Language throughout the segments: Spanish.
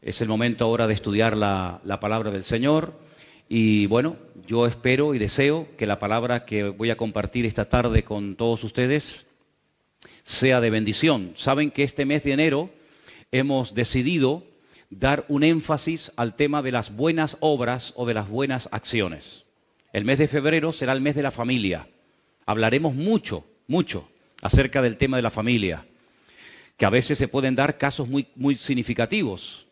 Es el momento ahora de estudiar la palabra del Señor y bueno, yo espero y deseo que la palabra que voy a compartir esta tarde con todos ustedes sea de bendición. Saben que este mes de enero hemos decidido dar un énfasis al tema de las buenas obras o de las buenas acciones. El mes de febrero será el mes de la familia. Hablaremos mucho acerca del tema de la familia, que a veces se pueden dar casos muy significativos.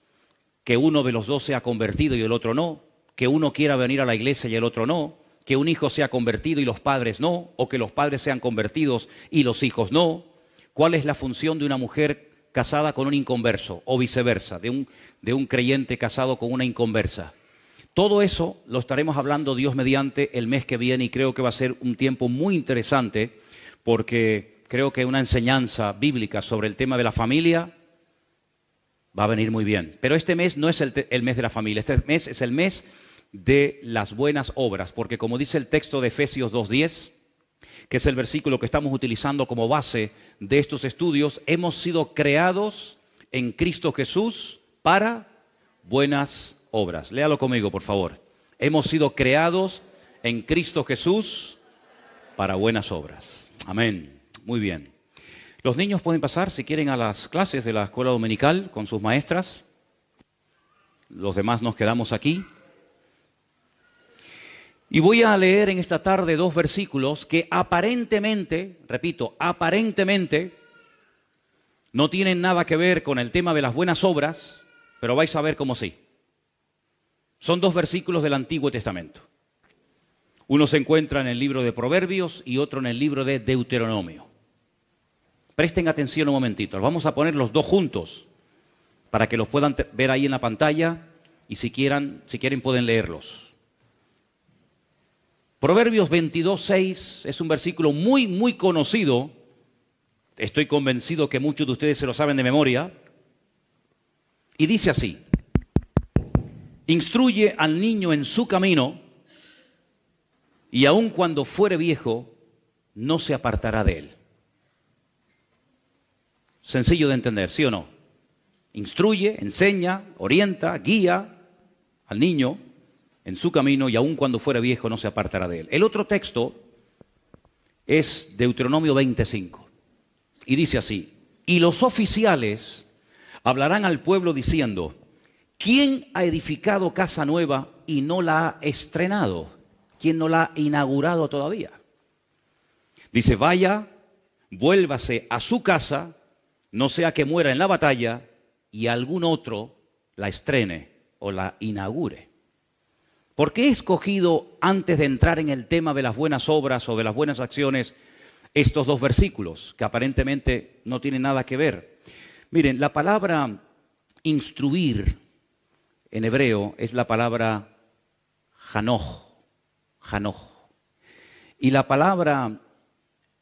Que uno de los dos sea convertido y el otro no, que uno quiera venir a la iglesia y el otro no, que un hijo sea convertido y los padres no, o que los padres sean convertidos y los hijos no. ¿Cuál es la función de una mujer casada con un inconverso o viceversa, de un creyente casado con una inconversa? Todo eso lo estaremos hablando Dios mediante el mes que viene y creo que va a ser un tiempo muy interesante porque creo que una enseñanza bíblica sobre el tema de la familia va a venir muy bien. Pero este mes no es el mes de la familia, este mes es el mes de las buenas obras, porque como dice el texto de Efesios 2:10, que es el versículo que estamos utilizando como base de estos estudios, hemos sido creados en Cristo Jesús para buenas obras. Léalo conmigo, por favor. Hemos sido creados en Cristo Jesús para buenas obras. Amén. Muy bien. Los niños pueden pasar, si quieren, a las clases de la escuela dominical con sus maestras. Los demás nos quedamos aquí. Y voy a leer en esta tarde dos versículos que aparentemente, repito, aparentemente, no tienen nada que ver con el tema de las buenas obras, pero vais a ver cómo sí. Son dos versículos del Antiguo Testamento. Uno se encuentra en el libro de Proverbios y otro en el libro de Deuteronomio. Presten atención un momentito, los vamos a poner los dos juntos para que los puedan ver ahí en la pantalla y si quieren pueden leerlos. Proverbios 22:6 es un versículo muy conocido, estoy convencido que muchos de ustedes se lo saben de memoria, y dice así: instruye al niño en su camino y aun cuando fuere viejo no se apartará de él. Sencillo de entender, ¿sí o no? Instruye, enseña, orienta, guía al niño en su camino y aun cuando fuere viejo no se apartará de él. El otro texto es Deuteronomio 25 y dice así: y los oficiales hablarán al pueblo diciendo, ¿quién ha edificado casa nueva y no la ha estrenado? ¿Quién no la ha inaugurado todavía? Dice, vaya, vuélvase a su casa, no sea que muera en la batalla y algún otro la estrene o la inaugure. ¿Por qué he escogido, antes de entrar en el tema de las buenas obras o de las buenas acciones, estos dos versículos que aparentemente no tienen nada que ver? Miren, la palabra instruir en hebreo es la palabra janoj. Y la palabra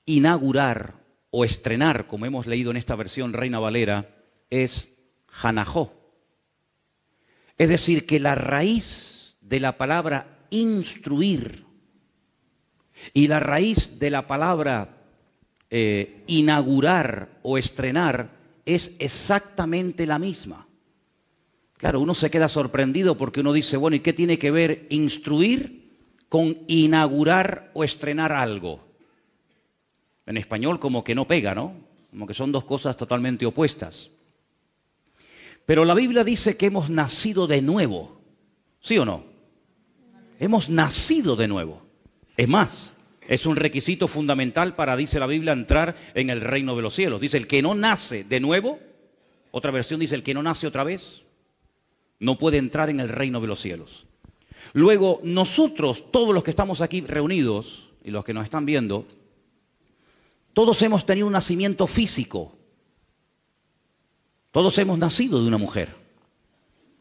inaugurar o estrenar, como hemos leído en esta versión Reina Valera, es janajó. Es decir, que la raíz de la palabra instruir y la raíz de la palabra inaugurar o estrenar es exactamente la misma. Claro, uno se queda sorprendido porque uno dice, bueno, ¿y qué tiene que ver instruir con inaugurar o estrenar algo? En español como que no pega, ¿no? Como que son dos cosas totalmente opuestas. Pero la Biblia dice que hemos nacido de nuevo, ¿sí o no? Hemos nacido de nuevo. Es más, es un requisito fundamental para, dice la Biblia, entrar en el reino de los cielos. Dice, el que no nace de nuevo, otra versión dice, el que no nace otra vez, no puede entrar en el reino de los cielos. Luego, nosotros, todos los que estamos aquí reunidos y los que nos están viendo, todos hemos tenido un nacimiento físico. Todos hemos nacido de una mujer.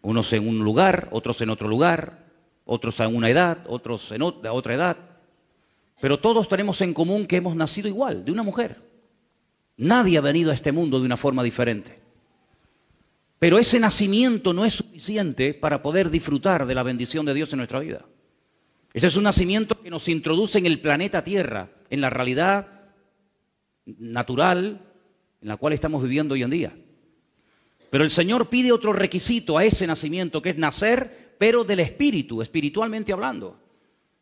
Unos en un lugar, otros en otro lugar, otros en una edad, otros en otra edad. Pero todos tenemos en común que hemos nacido igual, de una mujer. Nadie ha venido a este mundo de una forma diferente. Pero ese nacimiento no es suficiente para poder disfrutar de la bendición de Dios en nuestra vida. Ese es un nacimiento que nos introduce en el planeta Tierra, en la realidad natural en la cual estamos viviendo hoy en día. Pero el Señor pide otro requisito a ese nacimiento, que es nacer, pero del Espíritu, espiritualmente hablando.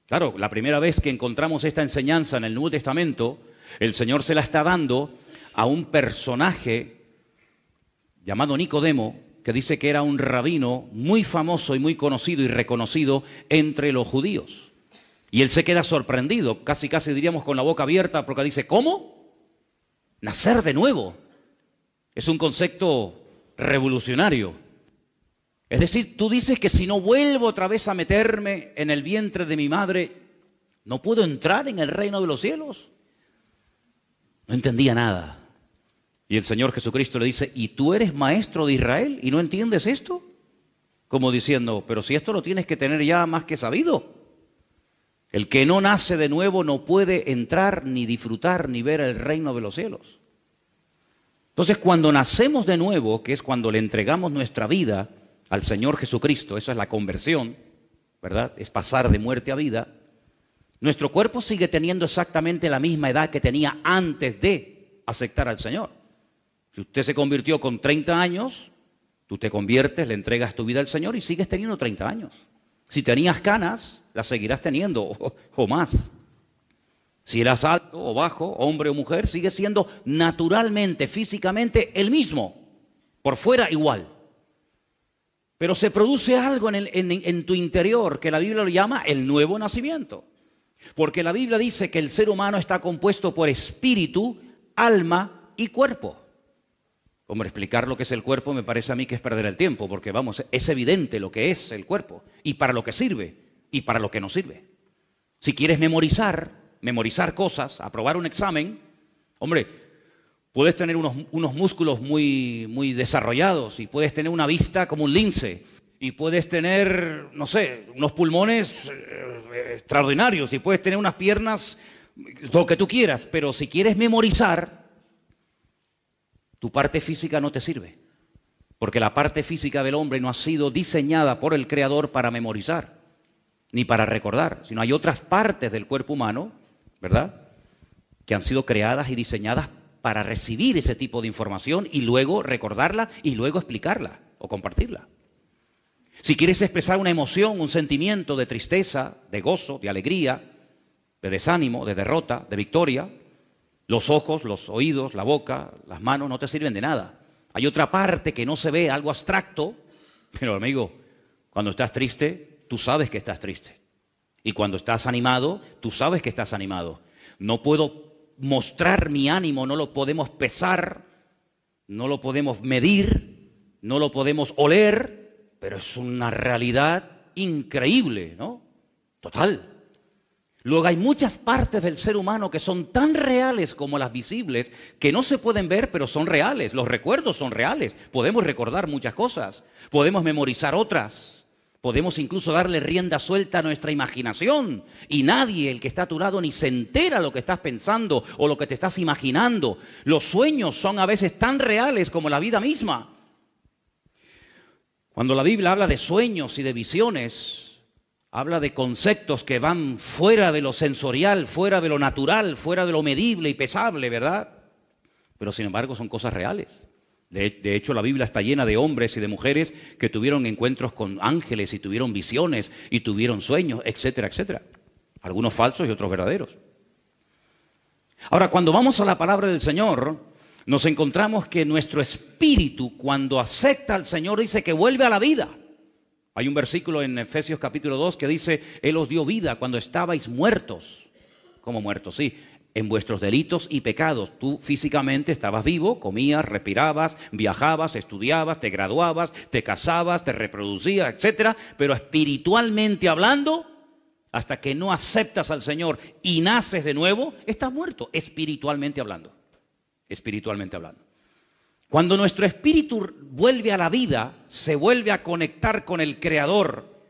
Claro, la primera vez que encontramos esta enseñanza en el Nuevo Testamento, el Señor se la está dando a un personaje llamado Nicodemo, que dice que era un rabino muy famoso y muy conocido y reconocido entre los judíos. Y él se queda sorprendido, casi diríamos con la boca abierta, porque dice, ¿cómo? Nacer de nuevo. Es un concepto revolucionario. Es decir, tú dices que si no vuelvo otra vez a meterme en el vientre de mi madre, ¿no puedo entrar en el reino de los cielos? No entendía nada. Y el Señor Jesucristo le dice, ¿y tú eres maestro de Israel y no entiendes esto? Como diciendo, pero si esto lo tienes que tener ya más que sabido. El que no nace de nuevo no puede entrar, ni disfrutar, ni ver el reino de los cielos. Entonces, cuando nacemos de nuevo, que es cuando le entregamos nuestra vida al Señor Jesucristo, eso es la conversión, ¿verdad? Es pasar de muerte a vida. Nuestro cuerpo sigue teniendo exactamente la misma edad que tenía antes de aceptar al Señor. Si usted se convirtió con 30 años, tú te conviertes, le entregas tu vida al Señor y sigues teniendo 30 años. Si tenías canas, las seguirás teniendo o más. Si eras alto o bajo, hombre o mujer, sigue siendo naturalmente, físicamente el mismo, por fuera igual. Pero se produce algo en tu interior que la Biblia lo llama el nuevo nacimiento. Porque la Biblia dice que el ser humano está compuesto por espíritu, alma y cuerpo. Hombre, explicar lo que es el cuerpo me parece a mí que es perder el tiempo, porque vamos, es evidente lo que es el cuerpo, y para lo que sirve, y para lo que no sirve. Si quieres memorizar cosas, aprobar un examen, hombre, puedes tener unos músculos muy desarrollados, y puedes tener una vista como un lince, y puedes tener, no sé, unos pulmones extraordinarios, y puedes tener unas piernas, lo que tú quieras, pero si quieres memorizar, tu parte física no te sirve, porque la parte física del hombre no ha sido diseñada por el Creador para memorizar, ni para recordar, sino hay otras partes del cuerpo humano, ¿verdad?, que han sido creadas y diseñadas para recibir ese tipo de información y luego recordarla y luego explicarla o compartirla. Si quieres expresar una emoción, un sentimiento de tristeza, de gozo, de alegría, de desánimo, de derrota, de victoria, los ojos, los oídos, la boca, las manos no te sirven de nada. Hay otra parte que no se ve, algo abstracto, pero amigo, cuando estás triste, tú sabes que estás triste. Y cuando estás animado, tú sabes que estás animado. No puedo mostrar mi ánimo, no lo podemos pesar, no lo podemos medir, no lo podemos oler, pero es una realidad increíble, ¿no? Total. Luego hay muchas partes del ser humano que son tan reales como las visibles, que no se pueden ver, pero son reales. Los recuerdos son reales. Podemos recordar muchas cosas, podemos memorizar otras, podemos incluso darle rienda suelta a nuestra imaginación. Y nadie, el que está a tu lado, ni se entera lo que estás pensando o lo que te estás imaginando. Los sueños son a veces tan reales como la vida misma. Cuando la Biblia habla de sueños y de visiones, habla de conceptos que van fuera de lo sensorial, fuera de lo natural, fuera de lo medible y pesable, ¿verdad? Pero sin embargo son cosas reales. De hecho, la Biblia está llena de hombres y de mujeres que tuvieron encuentros con ángeles y tuvieron visiones y tuvieron sueños, etcétera, etcétera. Algunos falsos y otros verdaderos. Ahora, cuando vamos a la palabra del Señor, nos encontramos que nuestro espíritu, cuando acepta al Señor, dice que vuelve a la vida. Hay un versículo en Efesios capítulo 2 que dice, Él os dio vida cuando estabais muertos. ¿Cómo muertos? Sí, en vuestros delitos y pecados. Tú físicamente estabas vivo, comías, respirabas, viajabas, estudiabas, te graduabas, te casabas, te reproducías, etcétera. Pero espiritualmente hablando, hasta que no aceptas al Señor y naces de nuevo, estás muerto, espiritualmente hablando. Espiritualmente hablando. Cuando nuestro espíritu vuelve a la vida, se vuelve a conectar con el Creador,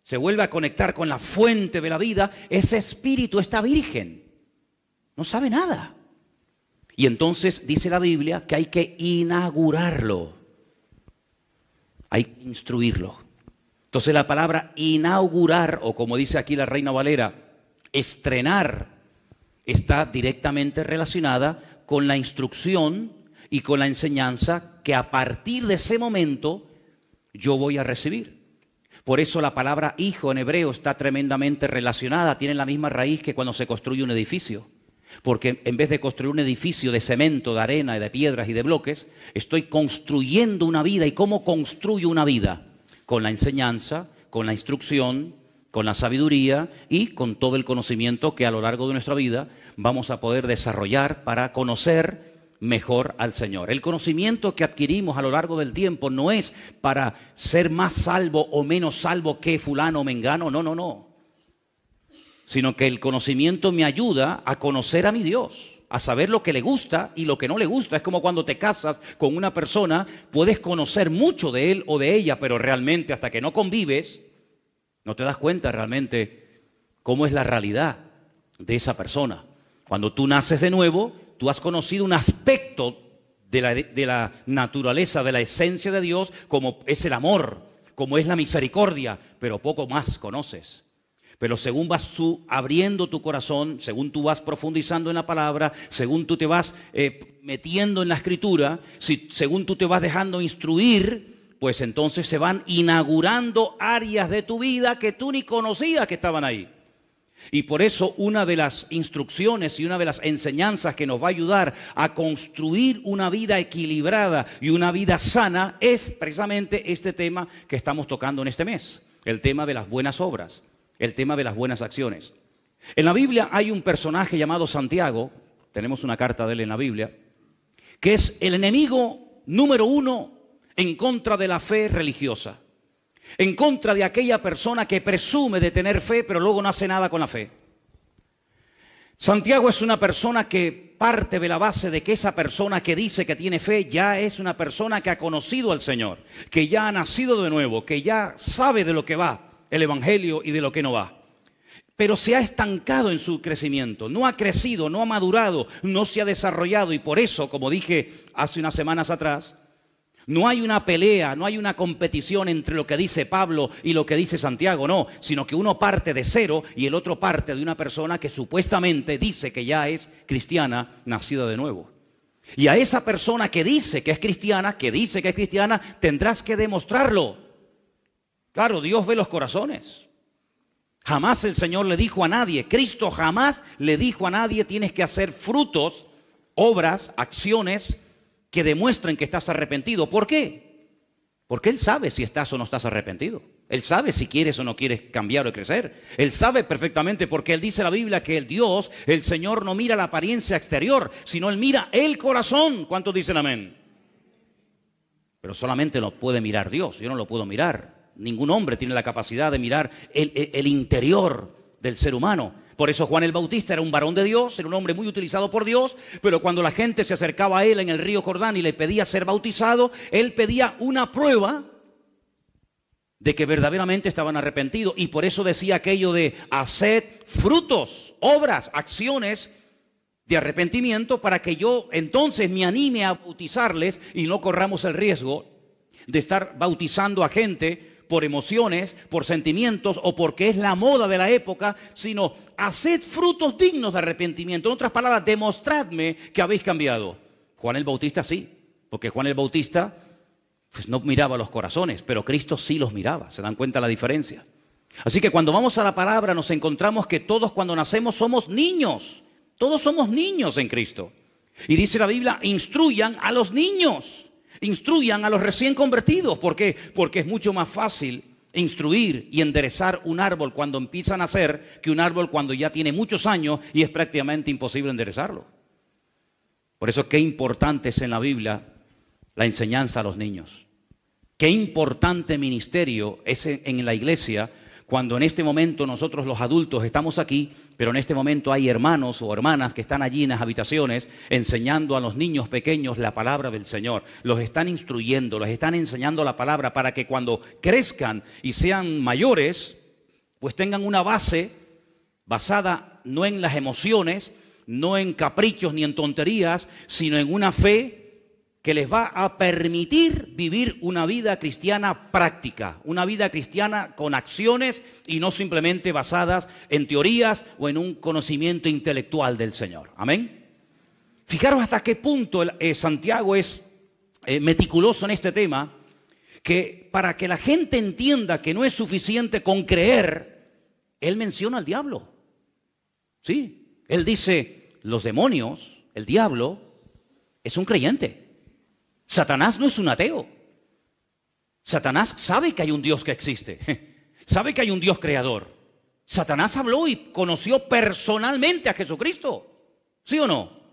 se vuelve a conectar con la fuente de la vida, ese espíritu está virgen, no sabe nada. Y entonces dice la Biblia que hay que inaugurarlo, hay que instruirlo. Entonces la palabra inaugurar, o como dice aquí la Reina Valera, estrenar, está directamente relacionada con la instrucción y con la enseñanza que a partir de ese momento yo voy a recibir. Por eso la palabra hijo en hebreo está tremendamente relacionada, tiene la misma raíz que cuando se construye un edificio. Porque en vez de construir un edificio de cemento, de arena, de piedras y de bloques, estoy construyendo una vida. ¿Y cómo construyo una vida? Con la enseñanza, con la instrucción, con la sabiduría y con todo el conocimiento que a lo largo de nuestra vida vamos a poder desarrollar para conocer mejor al Señor. El conocimiento que adquirimos a lo largo del tiempo no es para ser más salvo o menos salvo que fulano o mengano, no. Sino que el conocimiento me ayuda a conocer a mi Dios, a saber lo que le gusta y lo que no le gusta. Es como cuando te casas con una persona, puedes conocer mucho de él o de ella, pero realmente hasta que no convives, no te das cuenta realmente cómo es la realidad de esa persona. Cuando tú naces de nuevo, tú has conocido un aspecto de la naturaleza, de la esencia de Dios, como es el amor, como es la misericordia, pero poco más conoces. Pero según vas tú abriendo tu corazón, según tú vas profundizando en la palabra, según tú te vas metiendo en la escritura, según tú te vas dejando instruir, pues entonces se van inaugurando áreas de tu vida que tú ni conocías que estaban ahí. Y por eso una de las instrucciones y una de las enseñanzas que nos va a ayudar a construir una vida equilibrada y una vida sana es precisamente este tema que estamos tocando en este mes, el tema de las buenas obras. El tema de las buenas acciones. En la Biblia hay un personaje llamado Santiago, tenemos una carta de él en la Biblia, que es el enemigo número uno en contra de la fe religiosa, en contra de aquella persona que presume de tener fe, pero luego no hace nada con la fe. Santiago es una persona que parte de la base de que esa persona que dice que tiene fe ya es una persona que ha conocido al Señor, que ya ha nacido de nuevo, que ya sabe de lo que va el Evangelio y de lo que no va. Pero se ha estancado en su crecimiento, no ha crecido, no ha madurado, no se ha desarrollado y por eso, como dije hace unas semanas atrás, no hay una pelea, no hay una competición entre lo que dice Pablo y lo que dice Santiago, no, sino que uno parte de cero y el otro parte de una persona que supuestamente dice que ya es cristiana, nacida de nuevo. Y a esa persona que dice que es cristiana, tendrás que demostrarlo. Claro, Dios ve los corazones. Jamás el Señor le dijo a nadie, Cristo jamás le dijo a nadie, tienes que hacer frutos, obras, acciones que demuestren que estás arrepentido. ¿Por qué? Porque Él sabe si estás o no estás arrepentido. Él sabe si quieres o no quieres cambiar o crecer. Él sabe perfectamente porque Él dice en la Biblia que el Dios, el Señor no mira la apariencia exterior, sino Él mira el corazón. ¿Cuántos dicen amén? Pero solamente lo puede mirar Dios, yo no lo puedo mirar. Ningún hombre tiene la capacidad de mirar el interior del ser humano. Por eso Juan el Bautista era un varón de Dios, era un hombre muy utilizado por Dios, pero cuando la gente se acercaba a él en el río Jordán y le pedía ser bautizado, él pedía una prueba de que verdaderamente estaban arrepentidos. Y por eso decía aquello de haced frutos, obras, acciones de arrepentimiento para que yo entonces me anime a bautizarles y no corramos el riesgo de estar bautizando a gente por emociones, por sentimientos o porque es la moda de la época, sino haced frutos dignos de arrepentimiento. En otras palabras, demostradme que habéis cambiado. Juan el Bautista sí, porque Juan el Bautista pues, no miraba los corazones, pero Cristo sí los miraba. ¿Se dan cuenta la diferencia? Así que cuando vamos a la palabra nos encontramos que todos cuando nacemos somos niños. Todos somos niños en Cristo. Y dice la Biblia, instruyan a los niños. Instruyan a los recién convertidos. ¿Por qué? Porque es mucho más fácil instruir y enderezar un árbol cuando empieza a nacer que un árbol cuando ya tiene muchos años y es prácticamente imposible enderezarlo. Por eso qué importante es en la Biblia la enseñanza a los niños. Qué importante ministerio es en la iglesia cuando en este momento nosotros los adultos estamos aquí, pero en este momento hay hermanos o hermanas que están allí en las habitaciones enseñando a los niños pequeños la palabra del Señor. Los están instruyendo, los están enseñando la palabra para que cuando crezcan y sean mayores, pues tengan una base basada no en las emociones, no en caprichos ni en tonterías, sino en una fe que les va a permitir vivir una vida cristiana práctica, una vida cristiana con acciones y no simplemente basadas en teorías o en un conocimiento intelectual del Señor. Amén. Fijaros hasta qué punto Santiago es meticuloso en este tema, que para que la gente entienda que no es suficiente con creer, él menciona al diablo. Sí, él dice, los demonios, el diablo, es un creyente. Satanás no es un ateo. Satanás sabe que hay un Dios que existe, sabe que hay un Dios creador. Satanás habló y conoció personalmente a Jesucristo, ¿sí o no?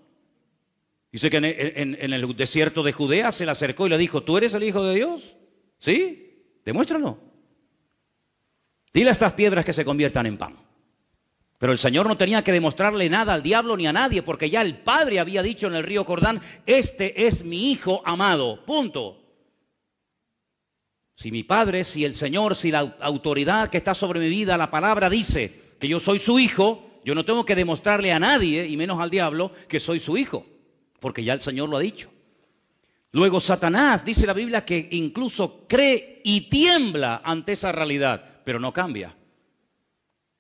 Dice que en el desierto de Judea se le acercó y le dijo, ¿tú eres el Hijo de Dios? ¿Sí? Demuéstralo. Dile a estas piedras que se conviertan en pan. Pero el Señor no tenía que demostrarle nada al diablo ni a nadie, porque ya el Padre había dicho en el río Jordán, este es mi Hijo amado, punto. Si mi Padre, si el Señor, si la autoridad que está sobre mi vida, la palabra dice que yo soy su hijo, yo no tengo que demostrarle a nadie, y menos al diablo, que soy su hijo, porque ya el Señor lo ha dicho. Luego Satanás, dice la Biblia, que incluso cree y tiembla ante esa realidad, pero no cambia.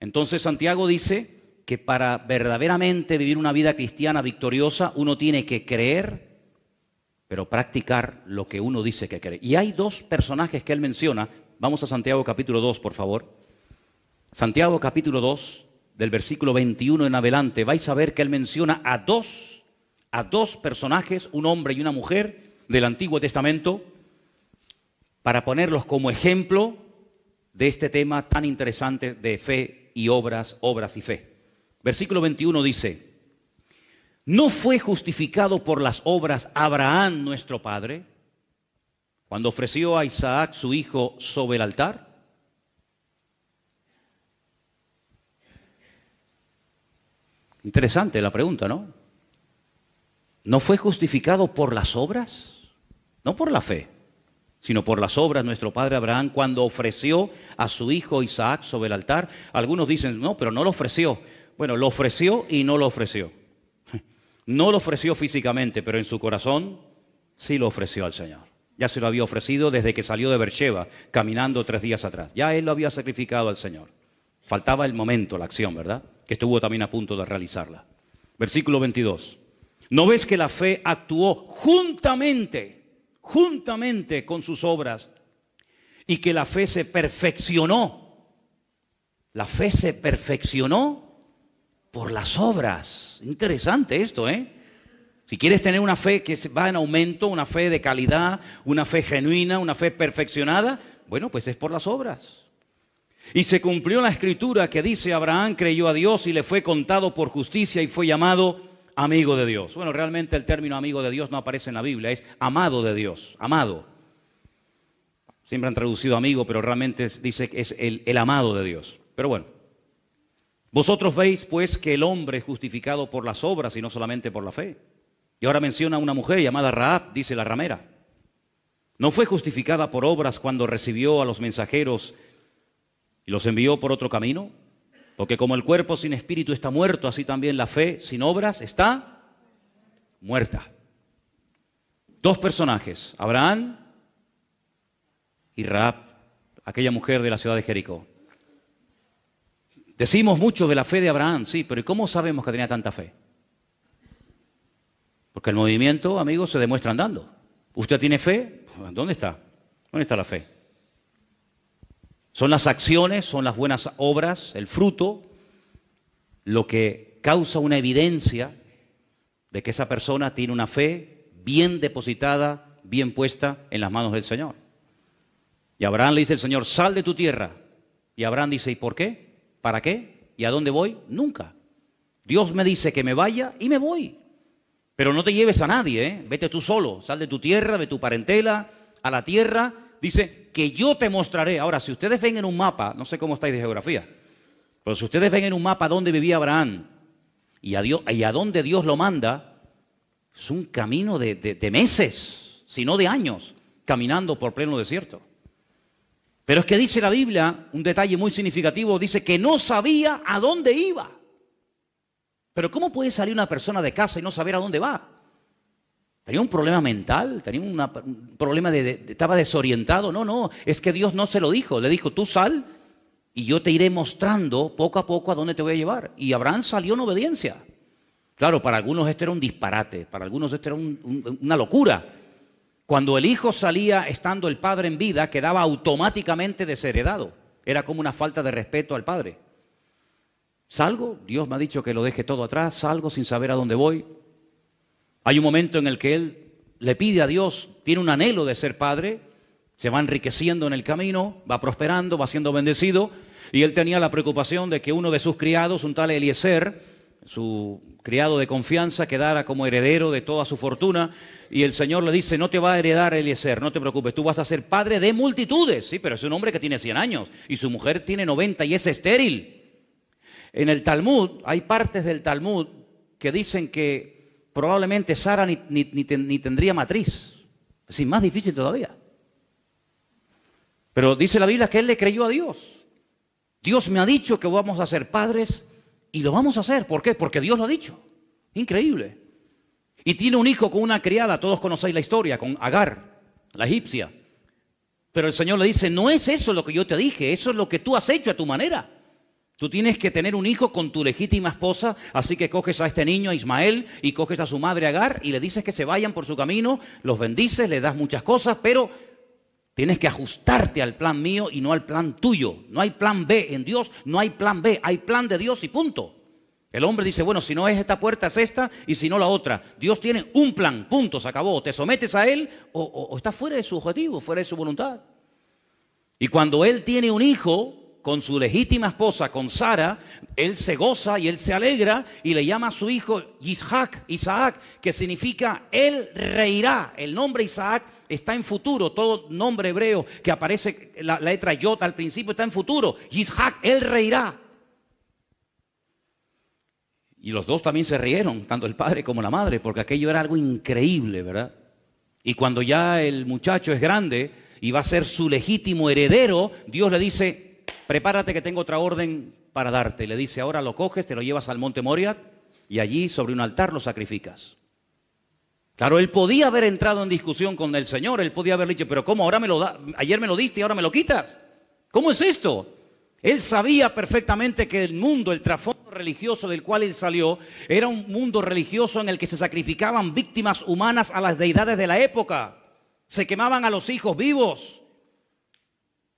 Entonces Santiago dice que para verdaderamente vivir una vida cristiana victoriosa, uno tiene que creer, pero practicar lo que uno dice que cree. Y hay dos personajes que él menciona. Vamos a Santiago capítulo 2, por favor. Santiago capítulo 2, del versículo 21 en adelante, vais a ver que él menciona a dos personajes, un hombre y una mujer del Antiguo Testamento, para ponerlos como ejemplo de este tema tan interesante de fe y obras y fe. Versículo 21 dice, ¿no fue justificado por las obras Abraham nuestro padre cuando ofreció a Isaac su hijo sobre el altar? Interesante la pregunta, ¿no? ¿No fue justificado por las obras? No por la fe, sino por las obras nuestro padre Abraham cuando ofreció a su hijo Isaac sobre el altar. Algunos dicen, no, pero no lo ofreció. Bueno, lo ofreció y no lo ofreció. No lo ofreció físicamente, pero en su corazón sí lo ofreció al Señor. Ya se lo había ofrecido desde que salió de Beersheba, caminando 3 días atrás. Ya él lo había sacrificado al Señor. Faltaba el momento, la acción, ¿verdad? Que estuvo también a punto de realizarla. Versículo 22. ¿No ves que la fe actuó juntamente con sus obras y que la fe se perfeccionó? La fe se perfeccionó por las obras. Interesante esto, ¿eh? Si quieres tener una fe que va en aumento, una fe de calidad, una fe genuina, una fe perfeccionada, bueno, pues es por las obras. Y se cumplió la escritura que dice, Abraham creyó a Dios y le fue contado por justicia y fue llamado amigo de Dios. Bueno, realmente el término amigo de Dios no aparece en la Biblia, es amado de Dios, amado. Siempre han traducido amigo, pero realmente dice que es el amado de Dios. Pero bueno, vosotros veis pues que el hombre es justificado por las obras y no solamente por la fe. Y ahora menciona a una mujer llamada Rahab, dice la ramera. ¿No fue justificada por obras cuando recibió a los mensajeros y los envió por otro camino? Porque como el cuerpo sin espíritu está muerto, así también la fe sin obras está muerta. Dos personajes, Abraham y Rahab, aquella mujer de la ciudad de Jericó. Decimos mucho de la fe de Abraham, sí, pero ¿y cómo sabemos que tenía tanta fe? Porque el movimiento, amigos, se demuestra andando. ¿Usted tiene fe? ¿Dónde está? ¿Dónde está la fe? Son las acciones, son las buenas obras, el fruto, lo que causa una evidencia de que esa persona tiene una fe bien depositada, bien puesta en las manos del Señor. Y Abraham le dice al Señor, sal de tu tierra. Y Abraham dice, ¿y por qué? ¿Para qué? ¿Y a dónde voy? Nunca. Dios me dice que me vaya y me voy. Pero no te lleves a nadie, ¿eh? Vete tú solo, sal de tu tierra, de tu parentela, a la tierra. Dice que yo te mostraré. Ahora, si ustedes ven en un mapa, no sé cómo estáis de geografía, pero si ustedes ven en un mapa dónde vivía Abraham y a dónde Dios lo manda, es un camino de meses, si no de años, caminando por pleno desierto. Pero es que dice la Biblia, un detalle muy significativo, dice que no sabía a dónde iba. Pero ¿cómo puede salir una persona de casa y no saber a dónde va? ¿Tenía un problema mental? ¿Tenía un problema estaba desorientado? No, es que Dios no se lo dijo. Le dijo, tú sal y yo te iré mostrando poco a poco a dónde te voy a llevar. Y Abraham salió en obediencia. Claro, para algunos esto era un disparate, para algunos esto era una locura. Cuando el hijo salía estando el padre en vida, quedaba automáticamente desheredado. Era como una falta de respeto al padre. Salgo, Dios me ha dicho que lo deje todo atrás, salgo sin saber a dónde voy. Hay un momento en el que él le pide a Dios, tiene un anhelo de ser padre, se va enriqueciendo en el camino, va prosperando, va siendo bendecido, y él tenía la preocupación de que uno de sus criados, un tal Eliezer, su criado de confianza, quedara como heredero de toda su fortuna, y el Señor le dice, no te va a heredar Eliezer, no te preocupes, tú vas a ser padre de multitudes. Sí, pero es un hombre que tiene 100 años, y su mujer tiene 90 y es estéril. En el Talmud, hay partes del Talmud que dicen que probablemente Sara ni tendría matriz. Es decir, más difícil todavía. Pero dice la Biblia que él le creyó a Dios. Dios me ha dicho que vamos a ser padres y lo vamos a hacer. ¿Por qué? Porque Dios lo ha dicho. Increíble. Y tiene un hijo con una criada, todos conocéis la historia, con Agar, la egipcia. Pero el Señor le dice, no es eso lo que yo te dije, eso es lo que tú has hecho a tu manera. Tú tienes que tener un hijo con tu legítima esposa, así que coges a este niño, a Ismael, y coges a su madre Agar, y le dices que se vayan por su camino, los bendices, le das muchas cosas, pero tienes que ajustarte al plan mío y no al plan tuyo. No hay plan B en Dios, no hay plan B, hay plan de Dios y punto. El hombre dice, bueno, si no es esta puerta, es esta, y si no la otra. Dios tiene un plan, punto, se acabó. Te sometes a él o estás fuera de su objetivo, fuera de su voluntad. Y cuando él tiene un hijo con su legítima esposa, con Sara, él se goza y él se alegra y le llama a su hijo Isaac, que significa él reirá. El nombre Isaac está en futuro, todo nombre hebreo que aparece, la letra Yod al principio está en futuro. Isaac, él reirá. Y los dos también se rieron, tanto el padre como la madre, porque aquello era algo increíble, ¿verdad? Y cuando ya el muchacho es grande y va a ser su legítimo heredero, Dios le dice, prepárate que tengo otra orden para darte. Le dice, ahora lo coges, te lo llevas al monte Moriah y allí sobre un altar lo sacrificas. Claro, él podía haber entrado en discusión con el Señor, él podía haber dicho, pero ¿cómo ahora ayer me lo diste y ahora me lo quitas? ¿Cómo es esto? Él sabía perfectamente que el mundo, el trasfondo religioso del cual él salió, era un mundo religioso en el que se sacrificaban víctimas humanas a las deidades de la época. Se quemaban a los hijos vivos.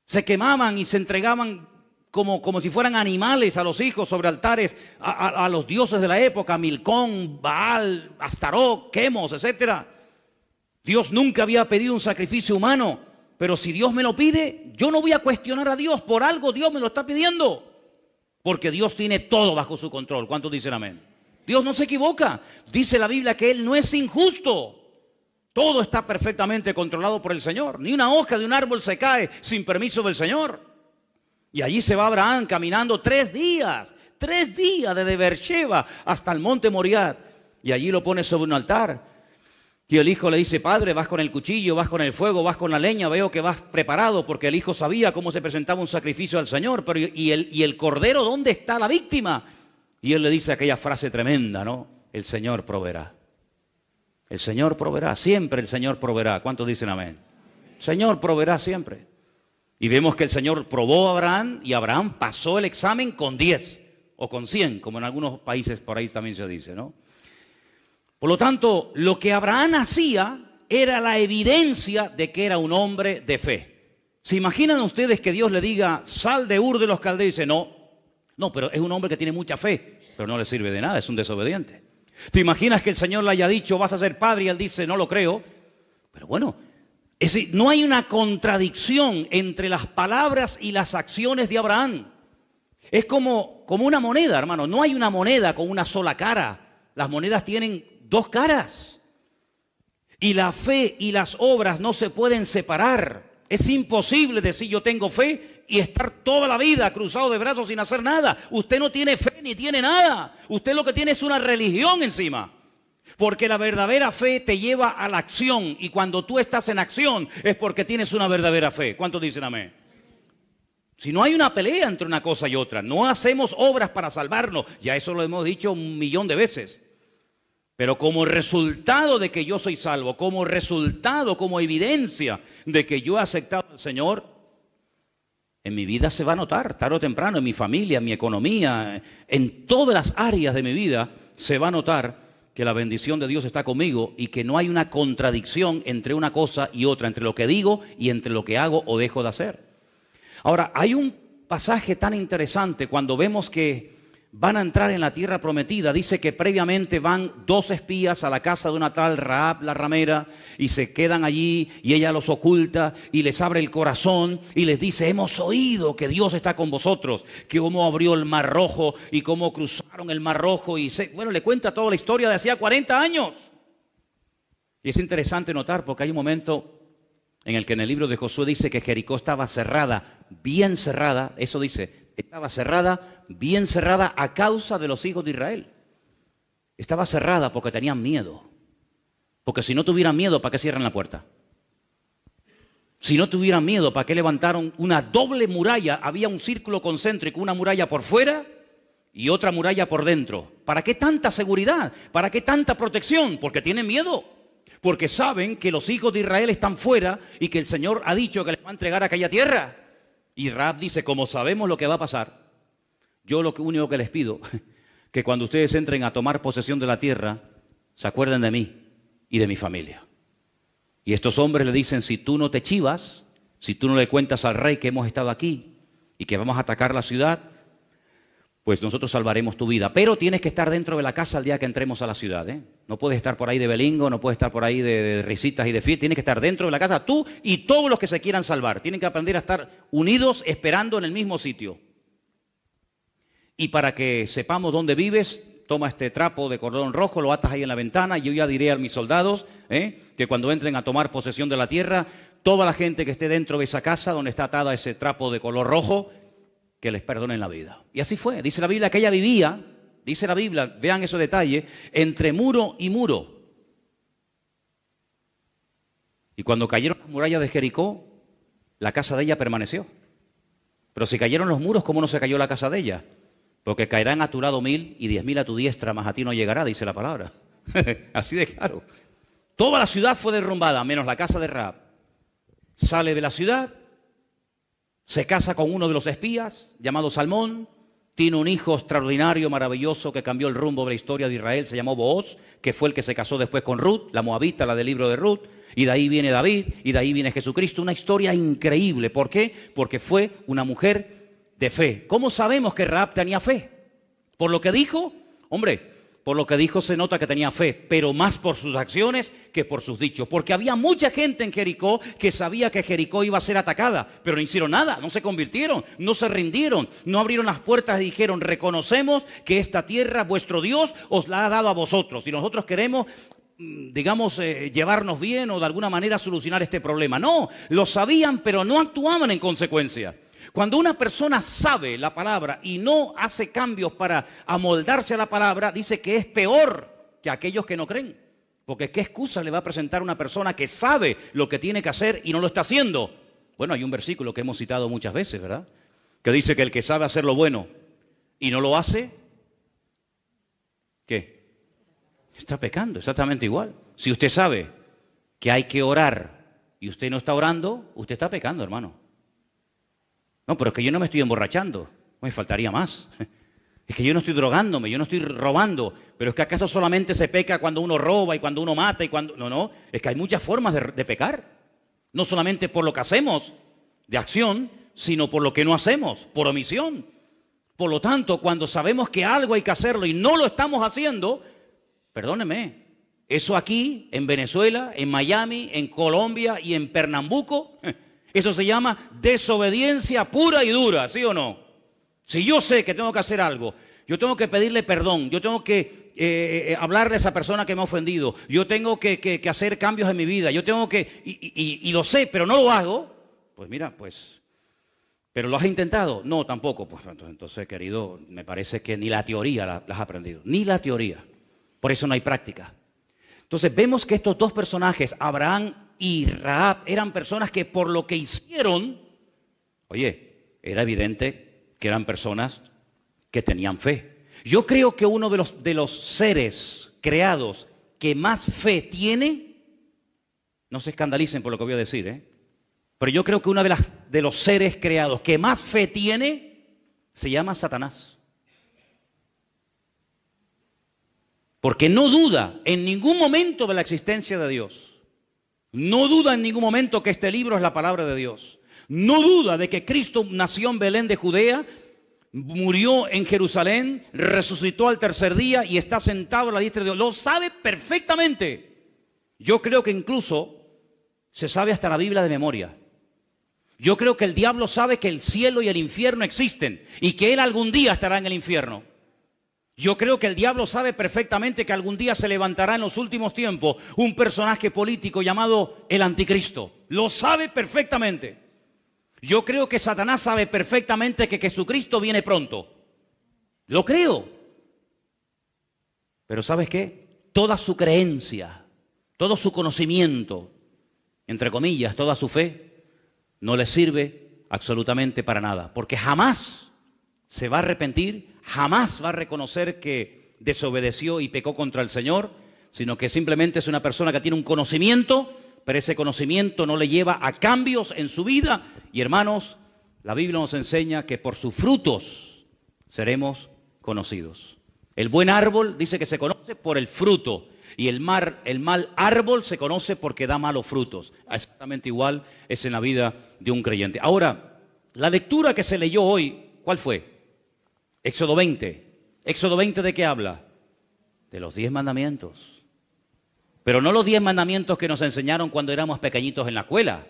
Se quemaban y se entregaban como si fueran animales a los hijos sobre altares a los dioses de la época, Milcón, Baal, Astarot, Quemos, etc. Dios nunca había pedido un sacrificio humano, pero si Dios me lo pide, yo no voy a cuestionar a Dios, por algo Dios me lo está pidiendo, porque Dios tiene todo bajo su control. ¿Cuántos dicen amén? Dios no se equivoca, dice la Biblia que Él no es injusto. Todo está perfectamente controlado por el Señor. Ni una hoja de un árbol se cae sin permiso del Señor. Y allí se va Abraham caminando 3 días desde Beersheba hasta el monte Moriah. Y allí lo pone sobre un altar. Y el hijo le dice, padre, vas con el cuchillo, vas con el fuego, vas con la leña, veo que vas preparado, porque el hijo sabía cómo se presentaba un sacrificio al Señor. Pero ¿y el cordero dónde está la víctima? Y él le dice aquella frase tremenda, ¿no? El Señor proveerá. El Señor proveerá, siempre el Señor proveerá. ¿Cuántos dicen amén? El Señor proveerá siempre. Y vemos que el Señor probó a Abraham y Abraham pasó el examen con 10 o con 100, como en algunos países por ahí también se dice, ¿no? Por lo tanto, lo que Abraham hacía era la evidencia de que era un hombre de fe. ¿Se imaginan ustedes que Dios le diga, sal de Ur de los Caldeos? Y dice, no, pero es un hombre que tiene mucha fe, pero no le sirve de nada, es un desobediente. ¿Te imaginas que el Señor le haya dicho, vas a ser padre? Y él dice, no lo creo. Pero bueno, es decir, no hay una contradicción entre las palabras y las acciones de Abraham. Es como una moneda, hermano. No hay una moneda con una sola cara. Las monedas tienen 2 caras. Y la fe y las obras no se pueden separar. Es imposible decir yo tengo fe y estar toda la vida cruzado de brazos sin hacer nada. Usted no tiene fe ni tiene nada. Usted lo que tiene es una religión encima. Porque la verdadera fe te lleva a la acción. Y cuando tú estás en acción es porque tienes una verdadera fe. ¿Cuántos dicen amén? Si no hay una pelea entre una cosa y otra, no hacemos obras para salvarnos. Ya eso lo hemos dicho 1.000.000 de veces. Pero como resultado de que yo soy salvo, como resultado, como evidencia de que yo he aceptado al Señor, en mi vida se va a notar, tarde o temprano, en mi familia, en mi economía, en todas las áreas de mi vida, se va a notar que la bendición de Dios está conmigo y que no hay una contradicción entre una cosa y otra, entre lo que digo y entre lo que hago o dejo de hacer. Ahora, hay un pasaje tan interesante cuando vemos que van a entrar en la tierra prometida. Dice que previamente van 2 espías a la casa de una tal Rahab la ramera y se quedan allí y ella los oculta y les abre el corazón y les dice: hemos oído que Dios está con vosotros, que cómo abrió el Mar Rojo y cómo cruzaron el Mar Rojo y bueno, le cuenta toda la historia de hacía 40 años. Y es interesante notar porque hay un momento en el que en el libro de Josué dice que Jericó estaba cerrada, bien cerrada, eso dice, estaba cerrada, bien cerrada a causa de los hijos de Israel. Estaba cerrada porque tenían miedo. Porque si no tuvieran miedo, ¿para qué cierran la puerta? Si no tuvieran miedo, ¿para qué levantaron una doble muralla? Había un círculo concéntrico, una muralla por fuera y otra muralla por dentro. ¿Para qué tanta seguridad? ¿Para qué tanta protección? Porque tienen miedo. Porque saben que los hijos de Israel están fuera y que el Señor ha dicho que les va a entregar aquella tierra. Y Rahab dice: como sabemos lo que va a pasar, yo lo único que les pido, que cuando ustedes entren a tomar posesión de la tierra, se acuerden de mí y de mi familia. Y estos hombres le dicen: si tú no te chivas, si tú no le cuentas al rey que hemos estado aquí y que vamos a atacar la ciudad, pues nosotros salvaremos tu vida. Pero tienes que estar dentro de la casa el día que entremos a la ciudad, ¿eh? No puedes estar por ahí de belingo, no puedes estar por ahí de risitas y de fiestas. Tienes que estar dentro de la casa, tú y todos los que se quieran salvar. Tienen que aprender a estar unidos, esperando en el mismo sitio. Y para que sepamos dónde vives, toma este trapo de cordón rojo, lo atas ahí en la ventana. Y yo ya diré a mis soldados que cuando entren a tomar posesión de la tierra, toda la gente que esté dentro de esa casa donde está atada ese trapo de color rojo, que les perdonen la vida. Y así fue. Dice la Biblia que ella vivía, dice la Biblia, vean esos detalles, entre muro y muro. Y cuando cayeron las murallas de Jericó, la casa de ella permaneció. Pero si cayeron los muros, ¿cómo no se cayó la casa de ella? Porque caerán a tu lado 1000 y 10.000 a tu diestra, mas a ti no llegará, dice la palabra. Así de claro. Toda la ciudad fue derrumbada, menos la casa de Rahab. Sale de la ciudad, se casa con uno de los espías, llamado Salmón, tiene un hijo extraordinario, maravilloso, que cambió el rumbo de la historia de Israel, se llamó Booz, que fue el que se casó después con Ruth, la moabita, la del libro de Ruth, y de ahí viene David, y de ahí viene Jesucristo. Una historia increíble. ¿Por qué? Porque fue una mujer de fe. ¿Cómo sabemos que Rahab tenía fe? ¿Por lo que dijo? Hombre, por lo que dijo se nota que tenía fe, pero más por sus acciones que por sus dichos. Porque había mucha gente en Jericó que sabía que Jericó iba a ser atacada, pero no hicieron nada, no se convirtieron, no se rindieron, no abrieron las puertas y dijeron: reconocemos que esta tierra, vuestro Dios, os la ha dado a vosotros y nosotros queremos, digamos, llevarnos bien o de alguna manera solucionar este problema. No, lo sabían, pero no actuaban en consecuencia. Cuando una persona sabe la palabra y no hace cambios para amoldarse a la palabra, dice que es peor que aquellos que no creen. Porque ¿qué excusa le va a presentar una persona que sabe lo que tiene que hacer y no lo está haciendo? Bueno, hay un versículo que hemos citado muchas veces, ¿verdad? Que dice que el que sabe hacer lo bueno y no lo hace, ¿qué? Está pecando, exactamente igual. Si usted sabe que hay que orar y usted no está orando, usted está pecando, hermano. No, pero es que yo no me estoy emborrachando, me faltaría más. Es que yo no estoy drogándome, yo no estoy robando, pero es que ¿acaso solamente se peca cuando uno roba y cuando uno mata y cuando...? No, no, es que hay muchas formas de pecar. No solamente por lo que hacemos de acción, sino por lo que no hacemos, por omisión. Por lo tanto, cuando sabemos que algo hay que hacerlo y no lo estamos haciendo, perdóneme, eso aquí, en Venezuela, en Miami, en Colombia y en Pernambuco... Eso se llama desobediencia pura y dura, ¿sí o no? Si yo sé que tengo que hacer algo, yo tengo que pedirle perdón, yo tengo que hablarle a esa persona que me ha ofendido, yo tengo que hacer cambios en mi vida, yo tengo que, y lo sé, pero no lo hago, pues mira, pues, ¿pero lo has intentado? No, tampoco. Pues entonces, querido, me parece que ni la teoría la has aprendido, ni la teoría. Por eso no hay práctica. Entonces vemos que estos dos personajes, Abraham y Rahab, eran personas que por lo que hicieron, oye, era evidente que eran personas que tenían fe. Yo creo que uno de los seres creados que más fe tiene, no se escandalicen por lo que voy a decir, pero yo creo que uno de los seres creados que más fe tiene se llama Satanás. porque no duda en ningún momento de la existencia de Dios. No duda en ningún momento que este libro es la palabra de Dios. No duda de que Cristo nació en Belén de Judea, murió en Jerusalén, resucitó al tercer día y está sentado a la diestra de Dios. Lo sabe perfectamente. Yo creo que incluso se sabe hasta la Biblia de memoria. Yo creo que el diablo sabe que el cielo y el infierno existen y que él algún día estará en el infierno. Yo creo que el diablo sabe perfectamente que algún día se levantará en los últimos tiempos un personaje político llamado el anticristo. Lo sabe perfectamente. Yo creo que Satanás sabe perfectamente que Jesucristo viene pronto. Lo creo. Pero ¿sabes qué? Toda su creencia, todo su conocimiento, entre comillas, toda su fe, no le sirve absolutamente para nada. Porque jamás se va a arrepentir, jamás va a reconocer que desobedeció y pecó contra el Señor, sino que simplemente es una persona que tiene un conocimiento, pero ese conocimiento no le lleva a cambios en su vida. Y hermanos, la Biblia nos enseña que por sus frutos seremos conocidos. El buen árbol dice que se conoce por el fruto, y el mal árbol se conoce porque da malos frutos. Exactamente igual es en la vida de un creyente. Ahora, la lectura que se leyó hoy, ¿cuál fue? Éxodo 20. ¿Éxodo 20 de qué habla? De los 10 mandamientos. Pero no los 10 mandamientos que nos enseñaron cuando éramos pequeñitos en la escuela.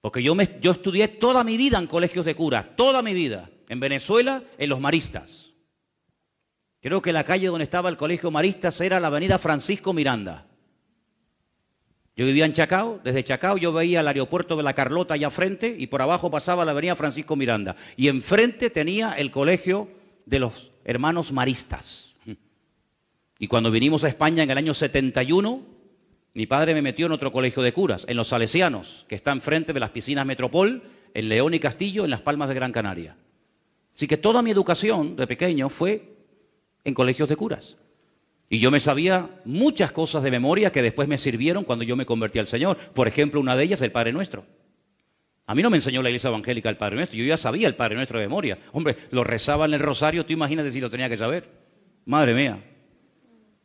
Porque yo estudié toda mi vida en colegios de curas, toda mi vida. En Venezuela, en los maristas. Creo que la calle donde estaba el colegio maristas era la avenida Francisco Miranda. Yo vivía en Chacao, desde Chacao yo veía el aeropuerto de la Carlota allá frente y por abajo pasaba la avenida Francisco Miranda. Y enfrente tenía el colegio de los hermanos maristas. Y cuando vinimos a España en el año 71, mi padre me metió en otro colegio de curas, en los Salesianos, que está enfrente de las piscinas Metropol, en León y Castillo, en Las Palmas de Gran Canaria. Así que toda mi educación de pequeño fue en colegios de curas. Y yo me sabía muchas cosas de memoria que después me sirvieron cuando yo me convertí al Señor. Por ejemplo, una de ellas, el Padre Nuestro. A mí no me enseñó la Iglesia Evangélica el Padre Nuestro, yo ya sabía el Padre Nuestro de memoria. Hombre, lo rezaba en el rosario, tú imagínate si lo tenía que saber. Madre mía.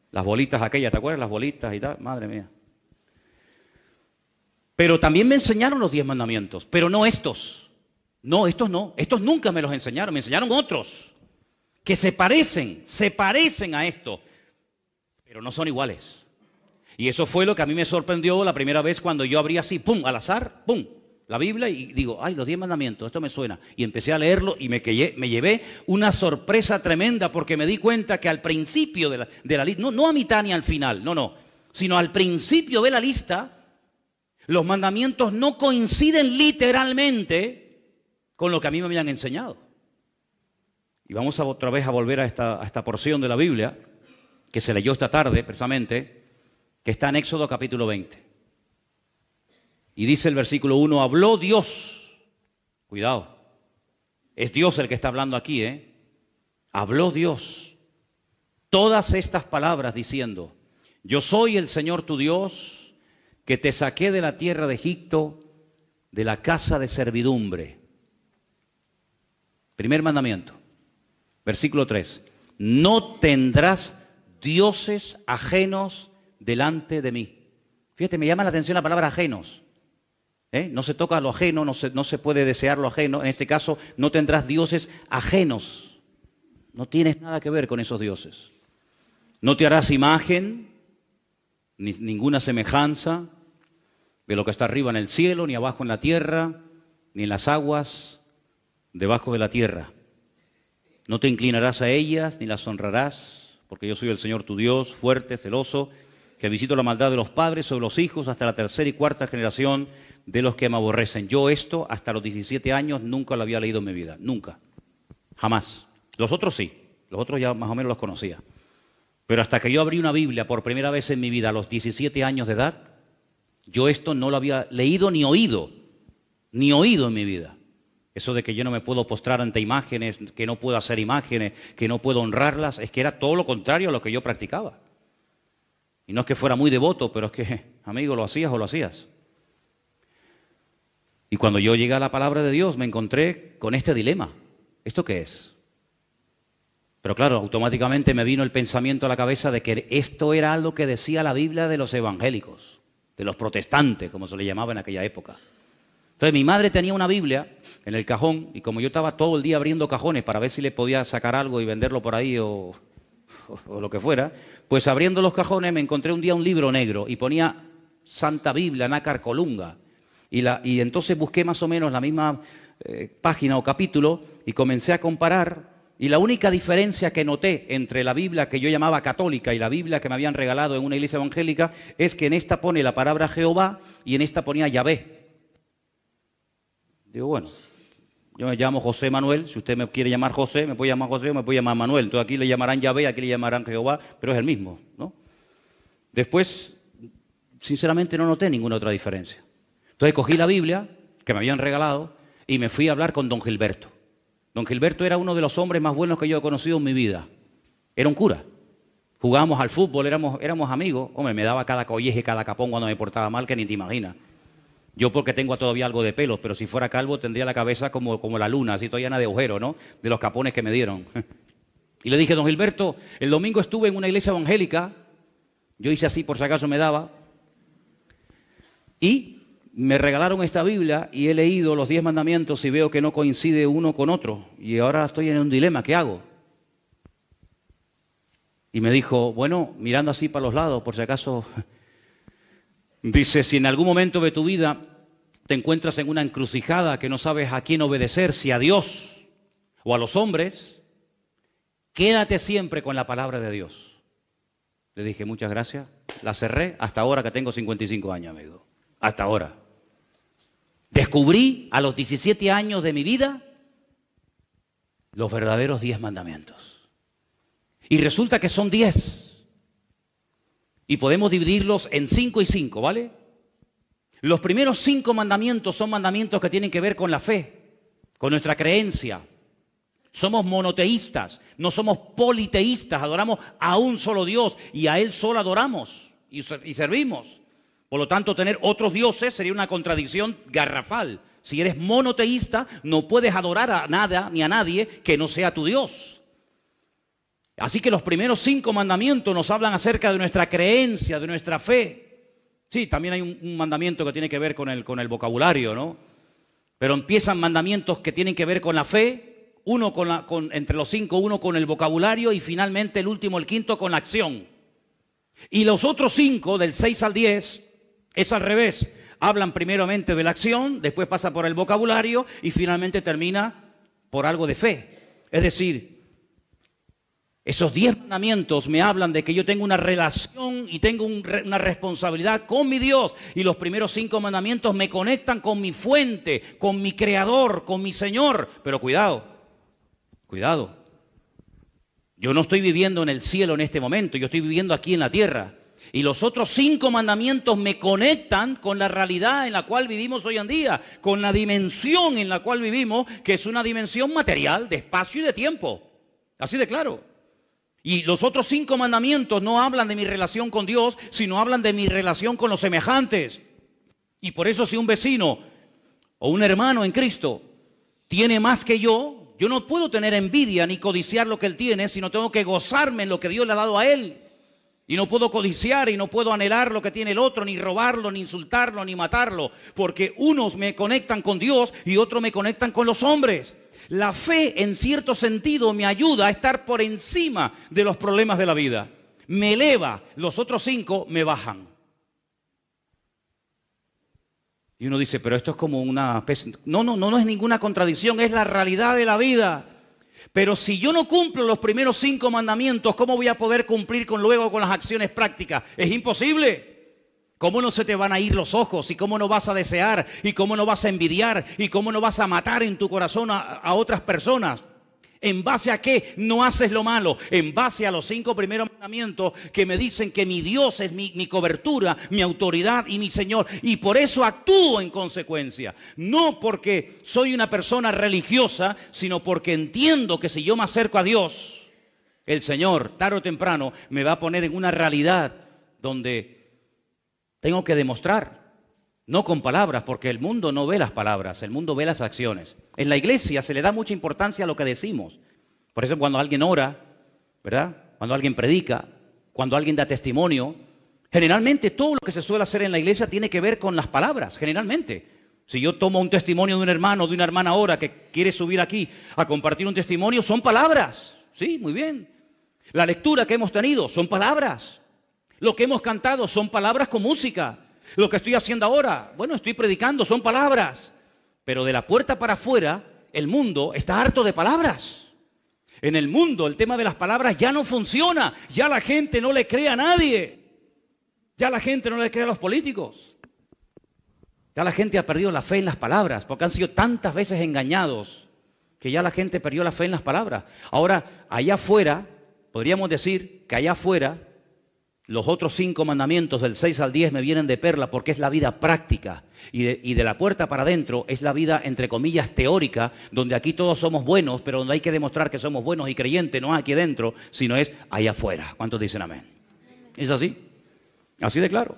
Las bolitas aquellas, ¿te acuerdas? Las bolitas y tal, madre mía. Pero también me enseñaron los 10 mandamientos, pero no estos. No, estos no. Estos nunca me los enseñaron, me enseñaron otros que se parecen a esto, pero no son iguales. Y eso fue lo que a mí me sorprendió la primera vez cuando yo abrí así, pum, al azar, pum, la Biblia y digo, ay, los 10 mandamientos, esto me suena. Y empecé a leerlo y me llevé una sorpresa tremenda porque me di cuenta que al principio de la lista, no a mitad ni al final, no, sino al principio de la lista, los mandamientos no coinciden literalmente con lo que a mí me habían enseñado. Y vamos otra vez a volver a esta porción de la Biblia, que se leyó esta tarde, precisamente, que está en Éxodo capítulo 20. Y dice el versículo 1, habló Dios. Cuidado, es Dios el que está hablando aquí, ¿eh? Habló Dios todas estas palabras diciendo, yo soy el Señor tu Dios, que te saqué de la tierra de Egipto, de la casa de servidumbre. Primer mandamiento. Versículo 3. No tendrás dioses ajenos delante de mí. Fíjate, me llama la atención la palabra ajenos. No se toca lo ajeno, no se puede desear lo ajeno. En este caso, no tendrás dioses ajenos. No tienes nada que ver con esos dioses. No te harás imagen, ni ninguna semejanza de lo que está arriba en el cielo, ni abajo en la tierra, ni en las aguas debajo de la tierra. No te inclinarás a ellas, ni las honrarás, porque yo soy el Señor tu Dios, fuerte, celoso, que visito la maldad de los padres sobre los hijos hasta la tercera y cuarta generación de los que me aborrecen. Yo esto, hasta los 17 años, nunca lo había leído en mi vida, nunca, jamás. Los otros sí, los otros ya más o menos los conocía. Pero hasta que yo abrí una Biblia por primera vez en mi vida a los 17 años de edad, yo esto no lo había leído ni oído en mi vida. Eso de que yo no me puedo postrar ante imágenes, que no puedo hacer imágenes, que no puedo honrarlas, es que era todo lo contrario a lo que yo practicaba. Y no es que fuera muy devoto, pero es que, amigo, lo hacías o lo hacías. Y cuando yo llegué a la palabra de Dios me encontré con este dilema. ¿Esto qué es? Pero claro, automáticamente me vino el pensamiento a la cabeza de que esto era algo que decía la Biblia de los evangélicos, de los protestantes, como se le llamaba en aquella época. Entonces mi madre tenía una Biblia en el cajón y como yo estaba todo el día abriendo cajones para ver si le podía sacar algo y venderlo por ahí o lo que fuera, pues abriendo los cajones me encontré un día un libro negro y ponía Santa Biblia, Nácar Colunga. Y entonces busqué más o menos la misma página o capítulo y comencé a comparar. Y la única diferencia que noté entre la Biblia que yo llamaba católica y la Biblia que me habían regalado en una iglesia evangélica es que en esta pone la palabra Jehová y en esta ponía Yahvé. Digo, bueno, yo me llamo José Manuel, si usted me quiere llamar José, me puede llamar José o me puede llamar Manuel. Entonces aquí le llamarán Yahvé, aquí le llamarán Jehová, pero es el mismo, ¿no? Después, sinceramente no noté ninguna otra diferencia. Entonces cogí la Biblia que me habían regalado y me fui a hablar con don Gilberto. Don Gilberto era uno de los hombres más buenos que yo he conocido en mi vida. Era un cura. Jugábamos al fútbol, éramos amigos. Hombre, me daba cada colleje, cada capón cuando me portaba mal, que ni te imaginas. Yo porque tengo todavía algo de pelos, pero si fuera calvo tendría la cabeza como la luna, así toda llena de agujeros, ¿no? De los capones que me dieron. Y le dije, don Gilberto, el domingo estuve en una iglesia evangélica. Yo hice así por si acaso me daba. Y me regalaron esta Biblia y he leído los 10 mandamientos y veo que no coincide uno con otro. Y ahora estoy en un dilema, ¿qué hago? Y me dijo, bueno, mirando así para los lados, por si acaso, dice, si en algún momento de tu vida te encuentras en una encrucijada que no sabes a quién obedecer, si a Dios o a los hombres, quédate siempre con la palabra de Dios. Le dije, muchas gracias. La cerré hasta ahora que tengo 55 años, amigo. Hasta ahora. Descubrí a los 17 años de mi vida los verdaderos 10 mandamientos. Y resulta que son 10. Y podemos dividirlos en 5 y 5, ¿vale? Los primeros 5 mandamientos son mandamientos que tienen que ver con la fe, con nuestra creencia. Somos monoteístas, no somos politeístas, adoramos a un solo Dios y a Él solo adoramos y servimos. Por lo tanto, tener otros dioses sería una contradicción garrafal. Si eres monoteísta, no puedes adorar a nada ni a nadie que no sea tu Dios. Así que los primeros 5 mandamientos nos hablan acerca de nuestra creencia, de nuestra fe. Sí, también hay un mandamiento que tiene que ver con el vocabulario, ¿no? Pero empiezan mandamientos que tienen que ver con la fe, entre los 5, uno con el vocabulario y finalmente el último, el quinto, con la acción. Y los otros 5, del 6 al 10, es al revés. Hablan primeramente de la acción, después pasa por el vocabulario y finalmente termina por algo de fe. Es decir, esos 10 mandamientos me hablan de que yo tengo una relación y tengo una responsabilidad con mi Dios. Y los primeros 5 mandamientos me conectan con mi fuente, con mi creador, con mi Señor. Pero cuidado, cuidado. Yo no estoy viviendo en el cielo en este momento, yo estoy viviendo aquí en la tierra. Y los otros 5 mandamientos me conectan con la realidad en la cual vivimos hoy en día, con la dimensión en la cual vivimos, que es una dimensión material de espacio y de tiempo. Así de claro. Y los otros 5 mandamientos no hablan de mi relación con Dios, sino hablan de mi relación con los semejantes. Y por eso si un vecino o un hermano en Cristo tiene más que yo no puedo tener envidia ni codiciar lo que él tiene, sino tengo que gozarme en lo que Dios le ha dado a él. Y no puedo codiciar y no puedo anhelar lo que tiene el otro, ni robarlo, ni insultarlo, ni matarlo, porque unos me conectan con Dios y otros me conectan con los hombres. La fe, en cierto sentido, me ayuda a estar por encima de los problemas de la vida. Me eleva, los otros 5 me bajan. Y uno dice, pero esto es como una... No es ninguna contradicción, es la realidad de la vida. Pero si yo no cumplo los primeros 5 mandamientos, ¿cómo voy a poder cumplir luego con las acciones prácticas? Es imposible. ¿Cómo no se te van a ir los ojos? ¿Y cómo no vas a desear? ¿Y cómo no vas a envidiar? ¿Y cómo no vas a matar en tu corazón a otras personas? ¿En base a qué no haces lo malo? En base a los 5 primeros mandamientos que me dicen que mi Dios es mi cobertura, mi autoridad y mi Señor. Y por eso actúo en consecuencia. No porque soy una persona religiosa, sino porque entiendo que si yo me acerco a Dios, el Señor, tarde o temprano, me va a poner en una realidad donde tengo que demostrar. No con palabras, porque el mundo no ve las palabras, el mundo ve las acciones. En la iglesia se le da mucha importancia a lo que decimos. Por eso cuando alguien ora ¿verdad? Cuando alguien predica, cuando alguien da testimonio. Generalmente todo lo que se suele hacer en la iglesia tiene que ver con las palabras, generalmente. Si yo tomo un testimonio de un hermano o de una hermana ahora que quiere subir aquí a compartir un testimonio, son palabras. Sí, muy bien. La lectura que hemos tenido son palabras. Lo que hemos cantado son palabras con música. Lo que estoy haciendo ahora, bueno, estoy predicando, son palabras. Pero de la puerta para afuera, el mundo está harto de palabras. En el mundo el tema de las palabras ya no funciona. Ya la gente no le cree a nadie. Ya la gente no le cree a los políticos. Ya la gente ha perdido la fe en las palabras, porque han sido tantas veces engañados que ya la gente perdió la fe en las palabras. Ahora, allá afuera, podríamos decir que allá afuera, los otros 5 mandamientos del 6 al 10 me vienen de perla porque es la vida práctica. Y de la puerta para adentro es la vida, entre comillas, teórica, donde aquí todos somos buenos, pero donde hay que demostrar que somos buenos y creyentes, no aquí adentro, sino es allá afuera. ¿Cuántos dicen amén? ¿Es así? Así de claro.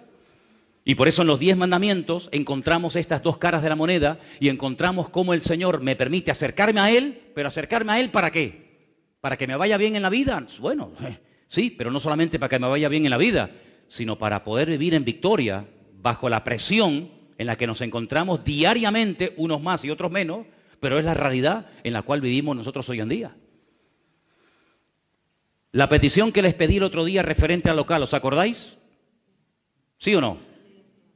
Y por eso en los 10 mandamientos encontramos estas dos caras de la moneda y encontramos cómo el Señor me permite acercarme a Él, pero acercarme a Él ¿para qué? ¿Para que me vaya bien en la vida? Bueno, sí, pero no solamente para que me vaya bien en la vida, sino para poder vivir en victoria bajo la presión en la que nos encontramos diariamente, unos más y otros menos, pero es la realidad en la cual vivimos nosotros hoy en día. La petición que les pedí el otro día referente al local, ¿os acordáis? ¿Sí o no?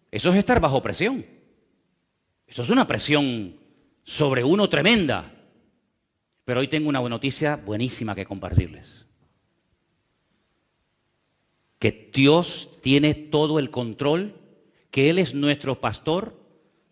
Eso es estar bajo presión. Eso es una presión sobre uno tremenda. Pero hoy tengo una buena noticia buenísima que compartirles. Que Dios tiene todo el control, que Él es nuestro pastor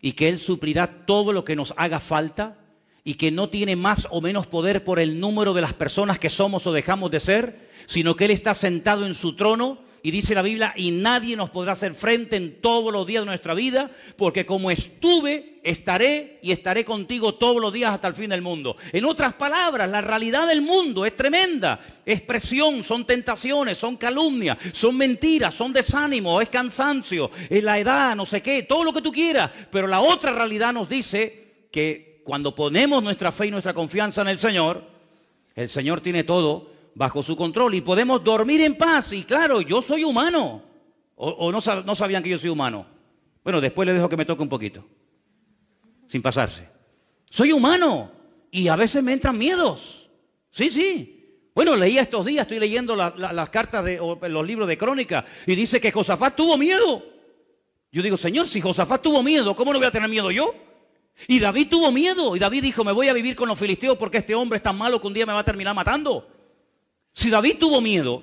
y que Él suplirá todo lo que nos haga falta y que no tiene más o menos poder por el número de las personas que somos o dejamos de ser, sino que Él está sentado en su trono. Y dice la Biblia, y nadie nos podrá hacer frente en todos los días de nuestra vida, porque como estuve, estaré y estaré contigo todos los días hasta el fin del mundo. En otras palabras, la realidad del mundo es tremenda. Es presión, son tentaciones, son calumnias, son mentiras, son desánimo, es cansancio, es la edad, no sé qué, todo lo que tú quieras. Pero la otra realidad nos dice que cuando ponemos nuestra fe y nuestra confianza en el Señor tiene todo bajo su control y podemos dormir en paz. Y claro, yo soy humano. ¿O no sabían que yo soy humano? Bueno, después les dejo que me toque un poquito, sin pasarse. Soy humano y a veces me entran miedos. Sí, sí. Bueno, leía estos días, estoy leyendo las cartas o los libros de crónica y dice que Josafat tuvo miedo. Yo digo, Señor, si Josafat tuvo miedo, ¿cómo no voy a tener miedo yo? Y David tuvo miedo y David dijo, me voy a vivir con los filisteos porque este hombre es tan malo que un día me va a terminar matando. Si David tuvo miedo,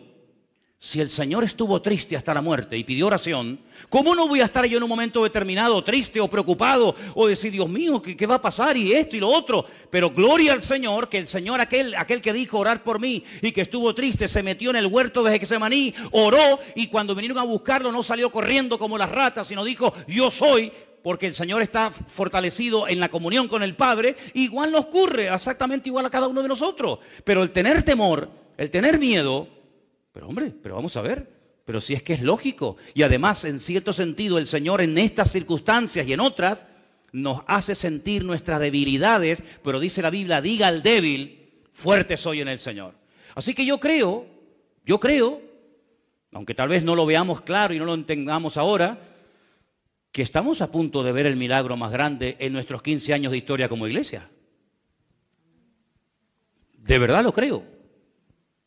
si el Señor estuvo triste hasta la muerte y pidió oración, ¿cómo no voy a estar yo en un momento determinado triste o preocupado o decir, Dios mío, ¿qué va a pasar? Y esto y lo otro. Pero gloria al Señor, que el Señor, aquel que dijo orar por mí y que estuvo triste, se metió en el huerto de Getsemaní, oró y cuando vinieron a buscarlo no salió corriendo como las ratas, sino dijo, yo soy, porque el Señor está fortalecido en la comunión con el Padre. Igual nos ocurre, exactamente igual a cada uno de nosotros. Pero el tener temor, el tener miedo, pero hombre, pero vamos a ver, pero si es que es lógico. Y además, en cierto sentido, el Señor en estas circunstancias y en otras nos hace sentir nuestras debilidades, pero dice la Biblia, diga al débil, fuerte soy en el Señor. Así que yo creo, aunque tal vez no lo veamos claro y no lo entendamos ahora, que estamos a punto de ver el milagro más grande en nuestros 15 años de historia como iglesia. De verdad lo creo.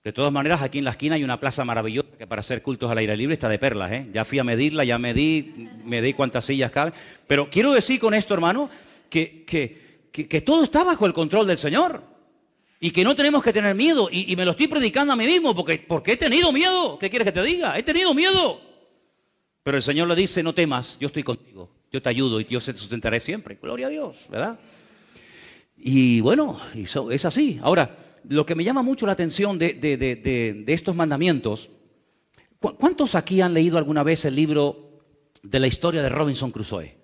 De todas maneras, aquí en la esquina hay una plaza maravillosa que para hacer cultos al aire libre está de perlas, ¿eh? Ya fui a medirla, ya medí cuántas sillas caben. Pero quiero decir con esto, hermano, que todo está bajo el control del Señor. Y que no tenemos que tener miedo. Y me lo estoy predicando a mí mismo porque he tenido miedo. ¿Qué quieres que te diga? He tenido miedo. Pero el Señor le dice, no temas, yo estoy contigo. Yo te ayudo y yo te sustentaré siempre. Gloria a Dios, ¿verdad? Y bueno, es así. Ahora, lo que me llama mucho la atención de estos mandamientos, ¿cuántos aquí han leído alguna vez el libro de la historia de Robinson Crusoe?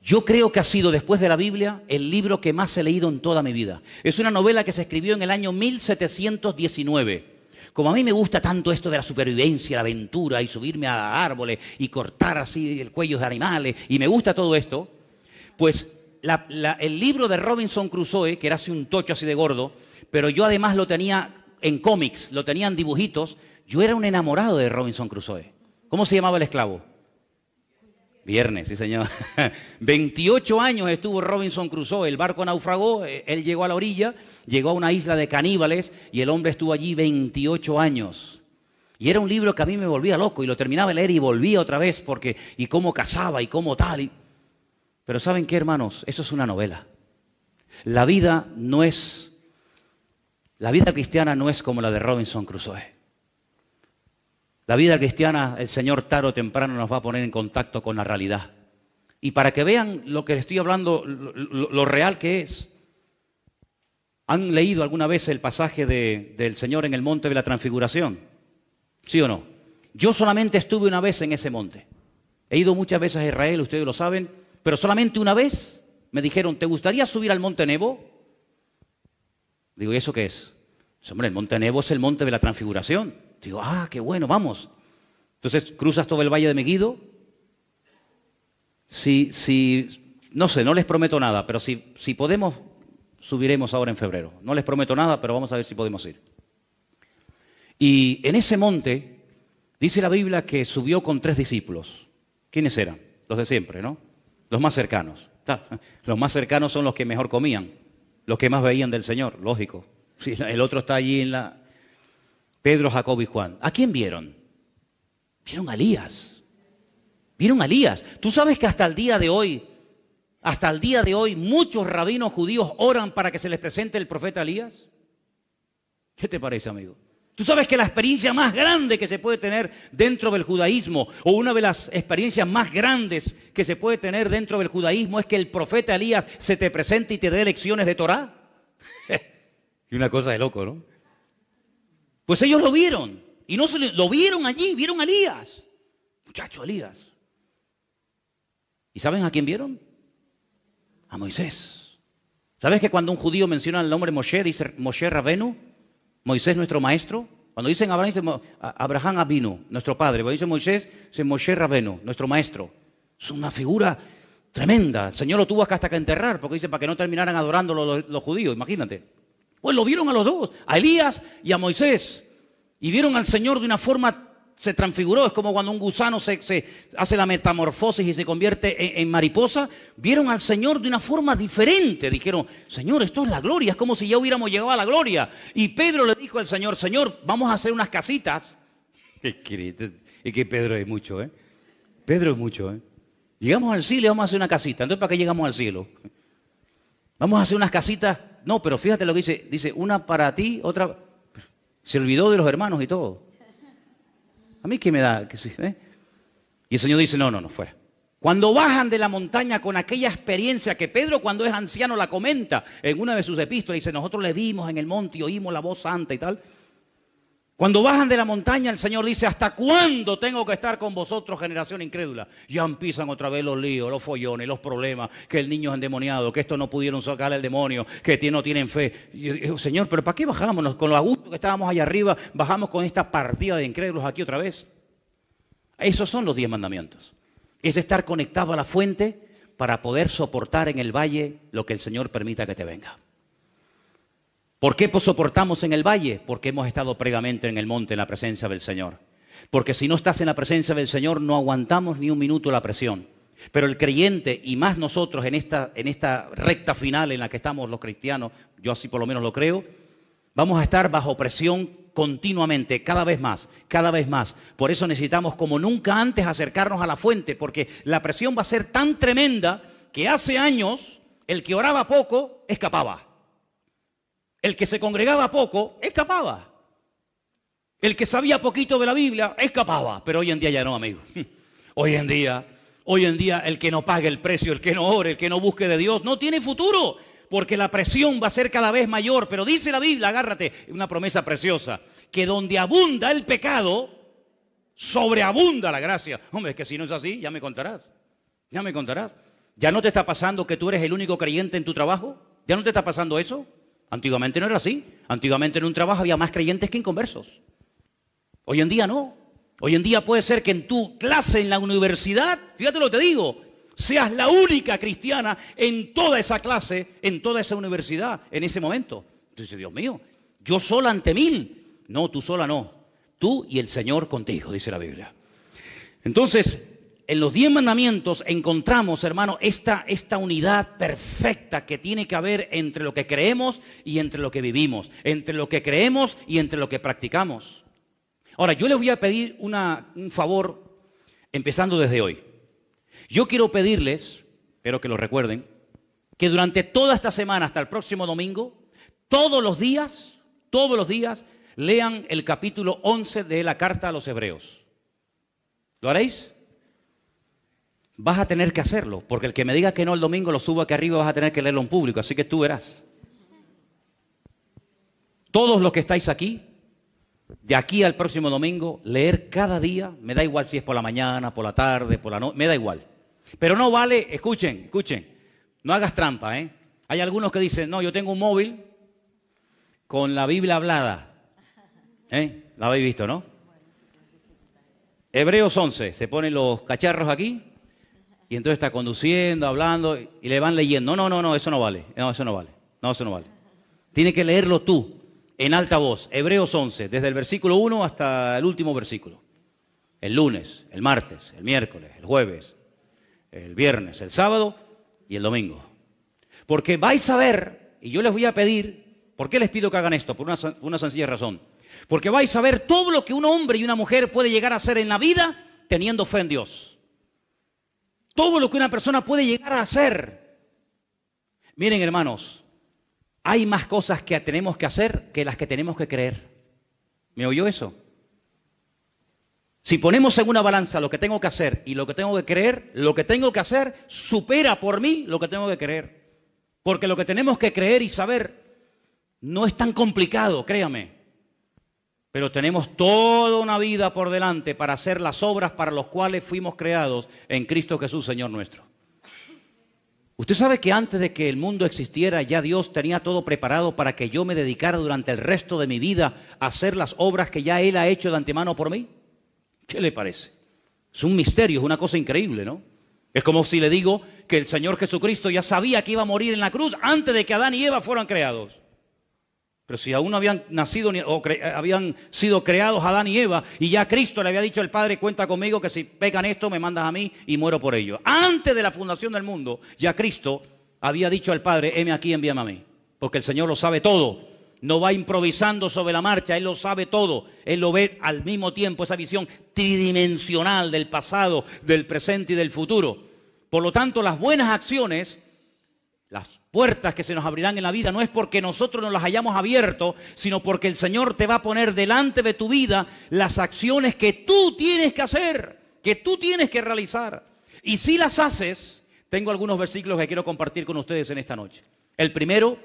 Yo creo que ha sido, después de la Biblia, el libro que más he leído en toda mi vida. Es una novela que se escribió en el año 1719. Como a mí me gusta tanto esto de la supervivencia, la aventura y subirme a árboles y cortar así el cuello de animales, y me gusta todo esto, pues el libro de Robinson Crusoe, que era así un tocho así de gordo, pero yo además lo tenía en cómics, lo tenía en dibujitos, yo era un enamorado de Robinson Crusoe. ¿Cómo se llamaba el esclavo? Viernes, sí señor. 28 años estuvo Robinson Crusoe, el barco naufragó, él llegó a la orilla, llegó a una isla de caníbales y el hombre estuvo allí 28 años. Y era un libro que a mí me volvía loco y lo terminaba de leer y volvía otra vez porque, y cómo cazaba y cómo tal. Pero ¿saben qué, hermanos? Eso es una novela. La vida cristiana no es como la de Robinson Crusoe. La vida cristiana, el Señor tarde o temprano nos va a poner en contacto con la realidad. Y para que vean lo que les estoy hablando, lo real que es. ¿Han leído alguna vez el pasaje del Señor en el monte de la transfiguración? ¿Sí o no? Yo solamente estuve una vez en ese monte. He ido muchas veces a Israel, ustedes lo saben, pero solamente una vez me dijeron, ¿te gustaría subir al monte Nebo? Digo, ¿y eso qué es? Pues, hombre, el monte Nebo es el monte de la transfiguración. Digo, qué bueno, vamos. Entonces cruzas todo el valle de Megiddo. No sé, no les prometo nada, pero si podemos, subiremos ahora en febrero. No les prometo nada, pero vamos a ver si podemos ir. Y en ese monte, dice la Biblia que subió con 3 discípulos. ¿Quiénes eran? Los de siempre, ¿no? Los más cercanos. Los más cercanos son los que mejor comían, los que más veían del Señor, lógico. Sí, el otro está allí en la... Pedro, Jacobo y Juan. ¿A quién vieron? Vieron a Elías. Vieron a Elías. Tú sabes que hasta el día de hoy, muchos rabinos judíos oran para que se les presente el profeta Elías. ¿Qué te parece, amigo? Tú sabes que la experiencia más grande que se puede tener dentro del judaísmo, o una de las experiencias más grandes que se puede tener dentro del judaísmo, es que el profeta Elías se te presente y te dé lecciones de Torá. Y una cosa de loco, ¿no? Pues ellos lo vieron, y no lo vieron allí, vieron a Elías. Muchacho, Elías. ¿Y saben a quién vieron? A Moisés. ¿Sabes que cuando un judío menciona el nombre Moshe, dice Moshe Rabenu? Moisés, nuestro maestro. Cuando dicen Abraham, dice Abraham Avinu, nuestro padre. Cuando dice Moisés, dice Moshe Rabenu, nuestro maestro. Es una figura tremenda. El Señor lo tuvo hasta que enterrar, porque dice para que no terminaran adorándolo los judíos, imagínate. Pues lo vieron a los dos, a Elías y a Moisés. Y vieron al Señor de una forma, se transfiguró. Es como cuando un gusano se hace la metamorfosis y se convierte en mariposa. Vieron al Señor de una forma diferente. Dijeron, Señor, esto es la gloria. Es como si ya hubiéramos llegado a la gloria. Y Pedro le dijo al Señor, Señor, vamos a hacer unas casitas. Es que Pedro es mucho, ¿eh? Pedro es mucho, ¿eh? Llegamos al cielo y vamos a hacer una casita. Entonces, ¿para qué llegamos al cielo? Vamos a hacer unas casitas. No, pero fíjate lo que dice. Dice, una para ti, otra... Se olvidó de los hermanos y todo. ¿A mí qué me da? Y el Señor dice, no, fuera. Cuando bajan de la montaña con aquella experiencia que Pedro, cuando es anciano, la comenta en una de sus epístolas, dice, nosotros le vimos en el monte y oímos la voz santa y tal. Cuando bajan de la montaña, el Señor dice, ¿hasta cuándo tengo que estar con vosotros, generación incrédula? Ya empiezan otra vez los líos, los follones, los problemas, que el niño es endemoniado, que estos no pudieron sacar al demonio, que no tienen fe. Y yo digo, Señor, ¿pero para qué bajamos? Con lo a gusto que estábamos allá arriba, bajamos con esta partida de incrédulos aquí otra vez. Esos son los 10 mandamientos. Es estar conectado a la fuente para poder soportar en el valle lo que el Señor permita que te venga. ¿Por qué soportamos en el valle? Porque hemos estado previamente en el monte en la presencia del Señor. Porque si no estás en la presencia del Señor no aguantamos ni un minuto la presión. Pero el creyente, y más nosotros en esta recta final en la que estamos los cristianos, yo así por lo menos lo creo, vamos a estar bajo presión continuamente, cada vez más, cada vez más. Por eso necesitamos como nunca antes acercarnos a la fuente, porque la presión va a ser tan tremenda que hace años el que oraba poco escapaba. El que se congregaba poco, escapaba. El que sabía poquito de la Biblia, escapaba. Pero hoy en día ya no, amigo. Hoy en día, el que no pague el precio, el que no ore, el que no busque de Dios, no tiene futuro. Porque la presión va a ser cada vez mayor. Pero dice la Biblia, agárrate, una promesa preciosa, que donde abunda el pecado, sobreabunda la gracia. Hombre, es que si no es así, ya me contarás. Ya me contarás. ¿Ya no te está pasando que tú eres el único creyente en tu trabajo? ¿Ya no te está pasando eso? Antiguamente no era así. Antiguamente en un trabajo había más creyentes que inconversos. Hoy en día no. Hoy en día puede ser que en tu clase en la universidad, fíjate lo que te digo, seas la única cristiana en toda esa clase, en toda esa universidad, en ese momento. Entonces, Dios mío, yo sola ante 1000. No, tú sola no. Tú y el Señor contigo, dice la Biblia. Entonces, en los 10 mandamientos encontramos, hermano, esta unidad perfecta que tiene que haber entre lo que creemos y entre lo que vivimos, entre lo que creemos y entre lo que practicamos. Ahora, yo les voy a pedir un favor, empezando desde hoy. Yo quiero pedirles, espero que lo recuerden, que durante toda esta semana hasta el próximo domingo, todos los días, lean el capítulo 11 de la carta a los Hebreos. ¿Lo haréis? Vas a tener que hacerlo, porque el que me diga que no el domingo lo subo aquí arriba, vas a tener que leerlo en público, así que tú verás. Todos los que estáis aquí, de aquí al próximo domingo, leer cada día, me da igual si es por la mañana, por la tarde, por la noche, me da igual. Pero no vale, escuchen, no hagas trampa, ¿eh? Hay algunos que dicen, no, yo tengo un móvil con la Biblia hablada. La habéis visto, ¿no? Hebreos 11, se ponen los cacharros aquí y entonces está conduciendo, hablando y le van leyendo. No, eso no vale. No, eso no vale. Tienes que leerlo tú, en alta voz. Hebreos 11, desde el versículo 1 hasta el último versículo. El lunes, el martes, el miércoles, el jueves, el viernes, el sábado y el domingo. Porque vais a ver, y yo les voy a pedir, ¿por qué les pido que hagan esto? Por una sencilla razón. Porque vais a ver todo lo que un hombre y una mujer puede llegar a hacer en la vida teniendo fe en Dios. Todo lo que una persona puede llegar a hacer. Miren, hermanos, hay más cosas que tenemos que hacer que las que tenemos que creer. ¿Me oyó eso? Si ponemos en una balanza lo que tengo que hacer y lo que tengo que creer, lo que tengo que hacer supera por mí lo que tengo que creer. Porque lo que tenemos que creer y saber no es tan complicado, créame. Pero tenemos toda una vida por delante para hacer las obras para las cuales fuimos creados en Cristo Jesús, Señor nuestro. Usted sabe que antes de que el mundo existiera, ya Dios tenía todo preparado para que yo me dedicara durante el resto de mi vida a hacer las obras que ya Él ha hecho de antemano por mí. ¿Qué le parece? Es un misterio, es una cosa increíble, ¿no? Es como si le digo que el Señor Jesucristo ya sabía que iba a morir en la cruz antes de que Adán y Eva fueran creados. Pero si aún no habían nacido habían sido creados Adán y Eva, y ya Cristo le había dicho al Padre, cuenta conmigo que si pecan esto me mandas a mí y muero por ello. Antes de la fundación del mundo, ya Cristo había dicho al Padre, heme aquí, envíame a mí. Porque el Señor lo sabe todo. No va improvisando sobre la marcha, Él lo sabe todo. Él lo ve al mismo tiempo, esa visión tridimensional del pasado, del presente y del futuro. Por lo tanto, las buenas acciones, las puertas que se nos abrirán en la vida, no es porque nosotros nos las hayamos abierto, sino porque el Señor te va a poner delante de tu vida las acciones que tú tienes que hacer, que tú tienes que realizar. Y si las haces, tengo algunos versículos que quiero compartir con ustedes en esta noche. El primero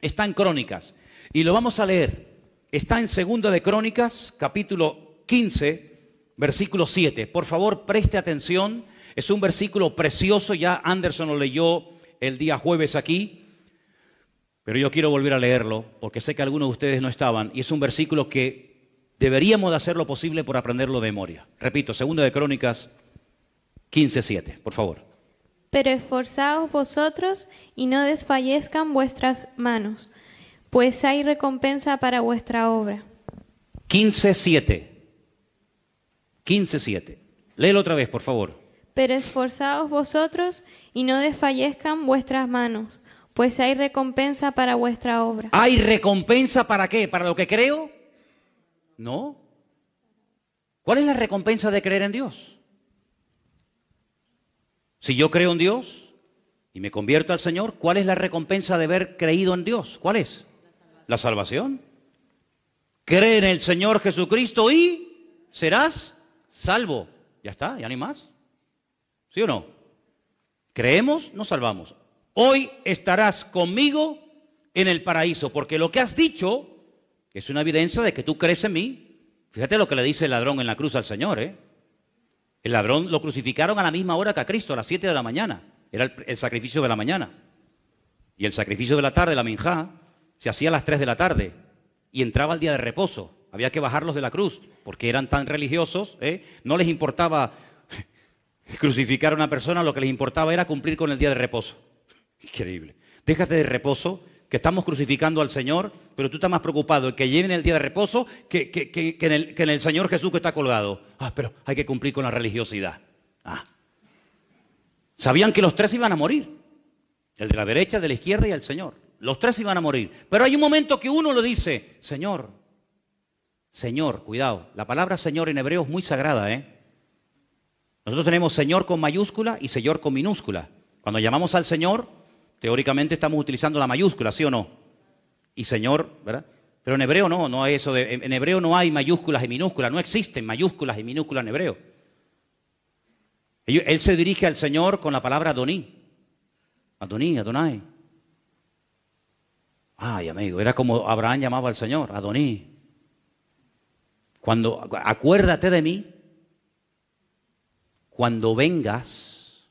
está en Crónicas y lo vamos a leer. Está en Segunda de Crónicas, capítulo 15, versículo 7. Por favor, preste atención. Es un versículo precioso, ya Anderson lo leyó el día jueves aquí, pero yo quiero volver a leerlo porque sé que algunos de ustedes no estaban y es un versículo que deberíamos de hacer lo posible por aprenderlo de memoria. Repito, Segunda de Crónicas 15:7, por favor. Pero esforzaos vosotros y no desfallezcan vuestras manos, pues hay recompensa para vuestra obra. 15:7. 15:7. Léelo otra vez, por favor. Pero esforzaos vosotros y no desfallezcan vuestras manos, pues hay recompensa para vuestra obra. ¿Hay recompensa para qué? ¿Para lo que creo? No. ¿Cuál es la recompensa de creer en Dios? Si yo creo en Dios y me convierto al Señor, ¿cuál es la recompensa de haber creído en Dios? ¿Cuál es? La salvación. Cree en el Señor Jesucristo y serás salvo. Ya está, ya no hay más. ¿Sí o no? Creemos, nos salvamos. Hoy estarás conmigo en el paraíso, porque lo que has dicho es una evidencia de que tú crees en mí. Fíjate lo que le dice el ladrón en la cruz al Señor, ¿eh? El ladrón lo crucificaron a la misma hora que a Cristo, a las 7 de la mañana. Era el sacrificio de la mañana. Y el sacrificio de la tarde, la minjá, se hacía a las 3 de la tarde. Y entraba el día de reposo. Había que bajarlos de la cruz, porque eran tan religiosos, ¿eh? No les importaba Crucificar a una persona lo que les importaba era cumplir con el día de reposo. Increíble. Déjate de reposo, que estamos crucificando al Señor, pero tú estás más preocupado en que lleven el día de reposo que en el Señor Jesús que está colgado. Pero hay que cumplir con la religiosidad. Sabían que los tres iban a morir. El de la derecha, el de la izquierda y el Señor. Los tres iban a morir. Pero hay un momento que uno lo dice, Señor, Señor, cuidado. La palabra Señor en hebreo es muy sagrada, Nosotros tenemos Señor con mayúscula y Señor con minúscula. Cuando llamamos al Señor, teóricamente estamos utilizando la mayúscula, ¿sí o no? Y Señor, ¿verdad? Pero en hebreo no hay eso en hebreo no hay mayúsculas y minúsculas, no existen mayúsculas y minúsculas en hebreo. Él se dirige al Señor con la palabra Adoní. Adoní, Adonai. Ay, amigo, era como Abraham llamaba al Señor, Adoní. Acuérdate de mí cuando vengas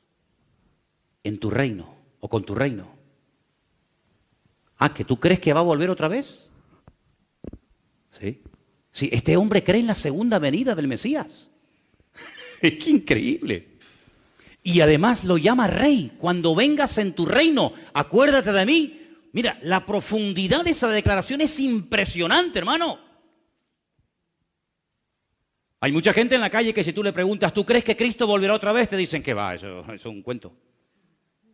en tu reino o con tu reino. ¿Que tú crees que va a volver otra vez? Sí. Sí, este hombre cree en la segunda venida del Mesías. Es que increíble. Y además lo llama rey. Cuando vengas en tu reino, acuérdate de mí. Mira, la profundidad de esa declaración es impresionante, hermano. Hay mucha gente en la calle que si tú le preguntas, ¿tú crees que Cristo volverá otra vez? Te dicen que va, eso es un cuento.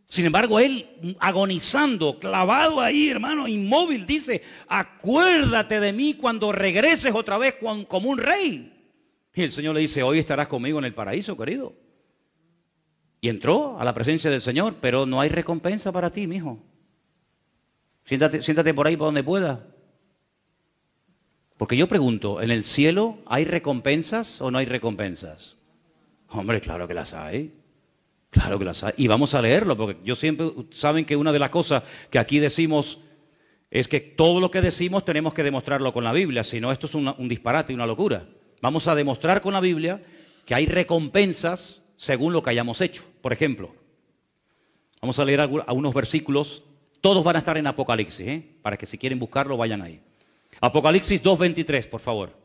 Sin embargo, él agonizando, clavado ahí, hermano, inmóvil, dice, acuérdate de mí cuando regreses otra vez como un rey. Y el Señor le dice, hoy estarás conmigo en el paraíso, querido. Y entró a la presencia del Señor, pero no hay recompensa para ti, mijo. Siéntate por ahí por donde pueda. Porque yo pregunto, ¿en el cielo hay recompensas o no hay recompensas? Hombre, claro que las hay. Claro que las hay. Y vamos a leerlo, porque yo siempre, saben que una de las cosas que aquí decimos es que todo lo que decimos tenemos que demostrarlo con la Biblia, si no esto es un disparate y una locura. Vamos a demostrar con la Biblia que hay recompensas según lo que hayamos hecho. Por ejemplo, vamos a leer algunos versículos, todos van a estar en Apocalipsis, para que si quieren buscarlo vayan ahí. Apocalipsis 2:23, por favor.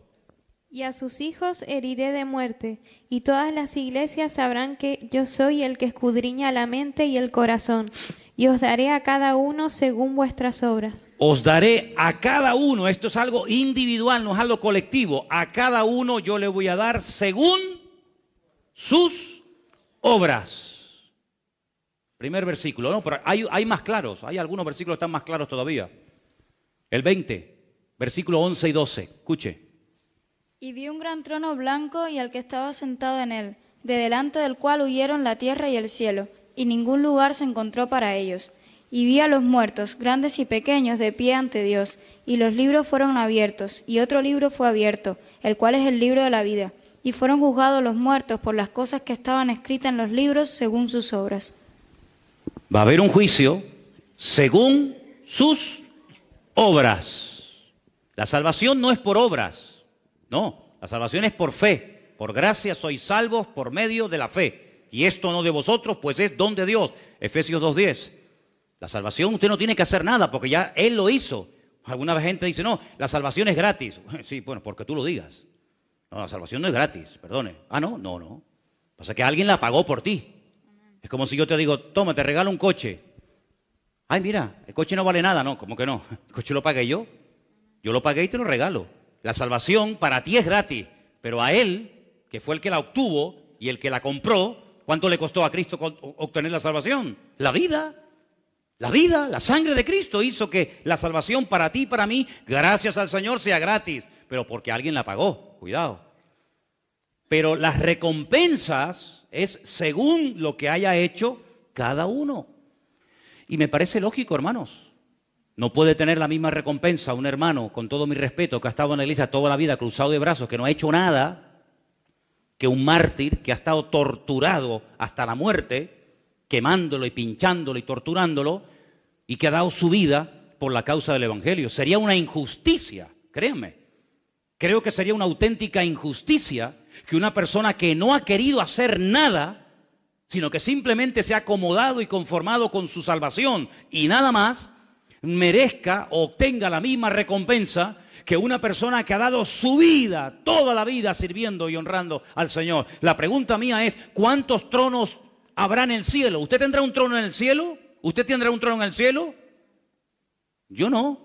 Y a sus hijos heriré de muerte, y todas las iglesias sabrán que yo soy el que escudriña la mente y el corazón, y os daré a cada uno según vuestras obras. Os daré a cada uno, esto es algo individual, no es algo colectivo, a cada uno yo le voy a dar según sus obras. Primer versículo, ¿no? Pero hay más claros, hay algunos versículos que están más claros todavía. El 20, versículo 11 y 12, escuche. Y vi un gran trono blanco y al que estaba sentado en él, de delante del cual huyeron la tierra y el cielo, y ningún lugar se encontró para ellos. Y vi a los muertos, grandes y pequeños, de pie ante Dios, y los libros fueron abiertos, y otro libro fue abierto, el cual es el libro de la vida. Y fueron juzgados los muertos por las cosas que estaban escritas en los libros según sus obras. Va a haber un juicio según sus obras. La salvación no es por obras. No, la salvación es por fe. Por gracia sois salvos por medio de la fe. Y esto no de vosotros, pues es don de Dios. Efesios 2:10. La salvación usted no tiene que hacer nada porque ya Él lo hizo. Alguna gente dice, no, la salvación es gratis. Sí, bueno, porque tú lo digas. No, la salvación no es gratis, perdone. No. Pasa que alguien la pagó por ti. Es como si yo te digo, toma, te regalo un coche. Ay, mira, el coche no vale nada. No, ¿cómo que no? El coche lo pagué yo. Yo lo pagué y te lo regalo. La salvación para ti es gratis, pero a Él, que fue el que la obtuvo y el que la compró, ¿cuánto le costó a Cristo obtener la salvación? La vida, la sangre de Cristo hizo que la salvación para ti y para mí, gracias al Señor, sea gratis, pero porque alguien la pagó, cuidado. Pero las recompensas es según lo que haya hecho cada uno. Y me parece lógico, hermanos. No puede tener la misma recompensa un hermano, con todo mi respeto, que ha estado en la iglesia toda la vida cruzado de brazos, que no ha hecho nada, que un mártir que ha estado torturado hasta la muerte, quemándolo y pinchándolo y torturándolo, y que ha dado su vida por la causa del Evangelio. Sería una injusticia, créanme. Creo que sería una auténtica injusticia que una persona que no ha querido hacer nada, sino que simplemente se ha acomodado y conformado con su salvación y nada más, merezca o obtenga la misma recompensa que una persona que ha dado su vida, toda la vida, sirviendo y honrando al Señor. La pregunta mía es, ¿cuántos tronos habrá en el cielo? ¿Usted tendrá un trono en el cielo? ¿Usted tendrá un trono en el cielo? Yo no.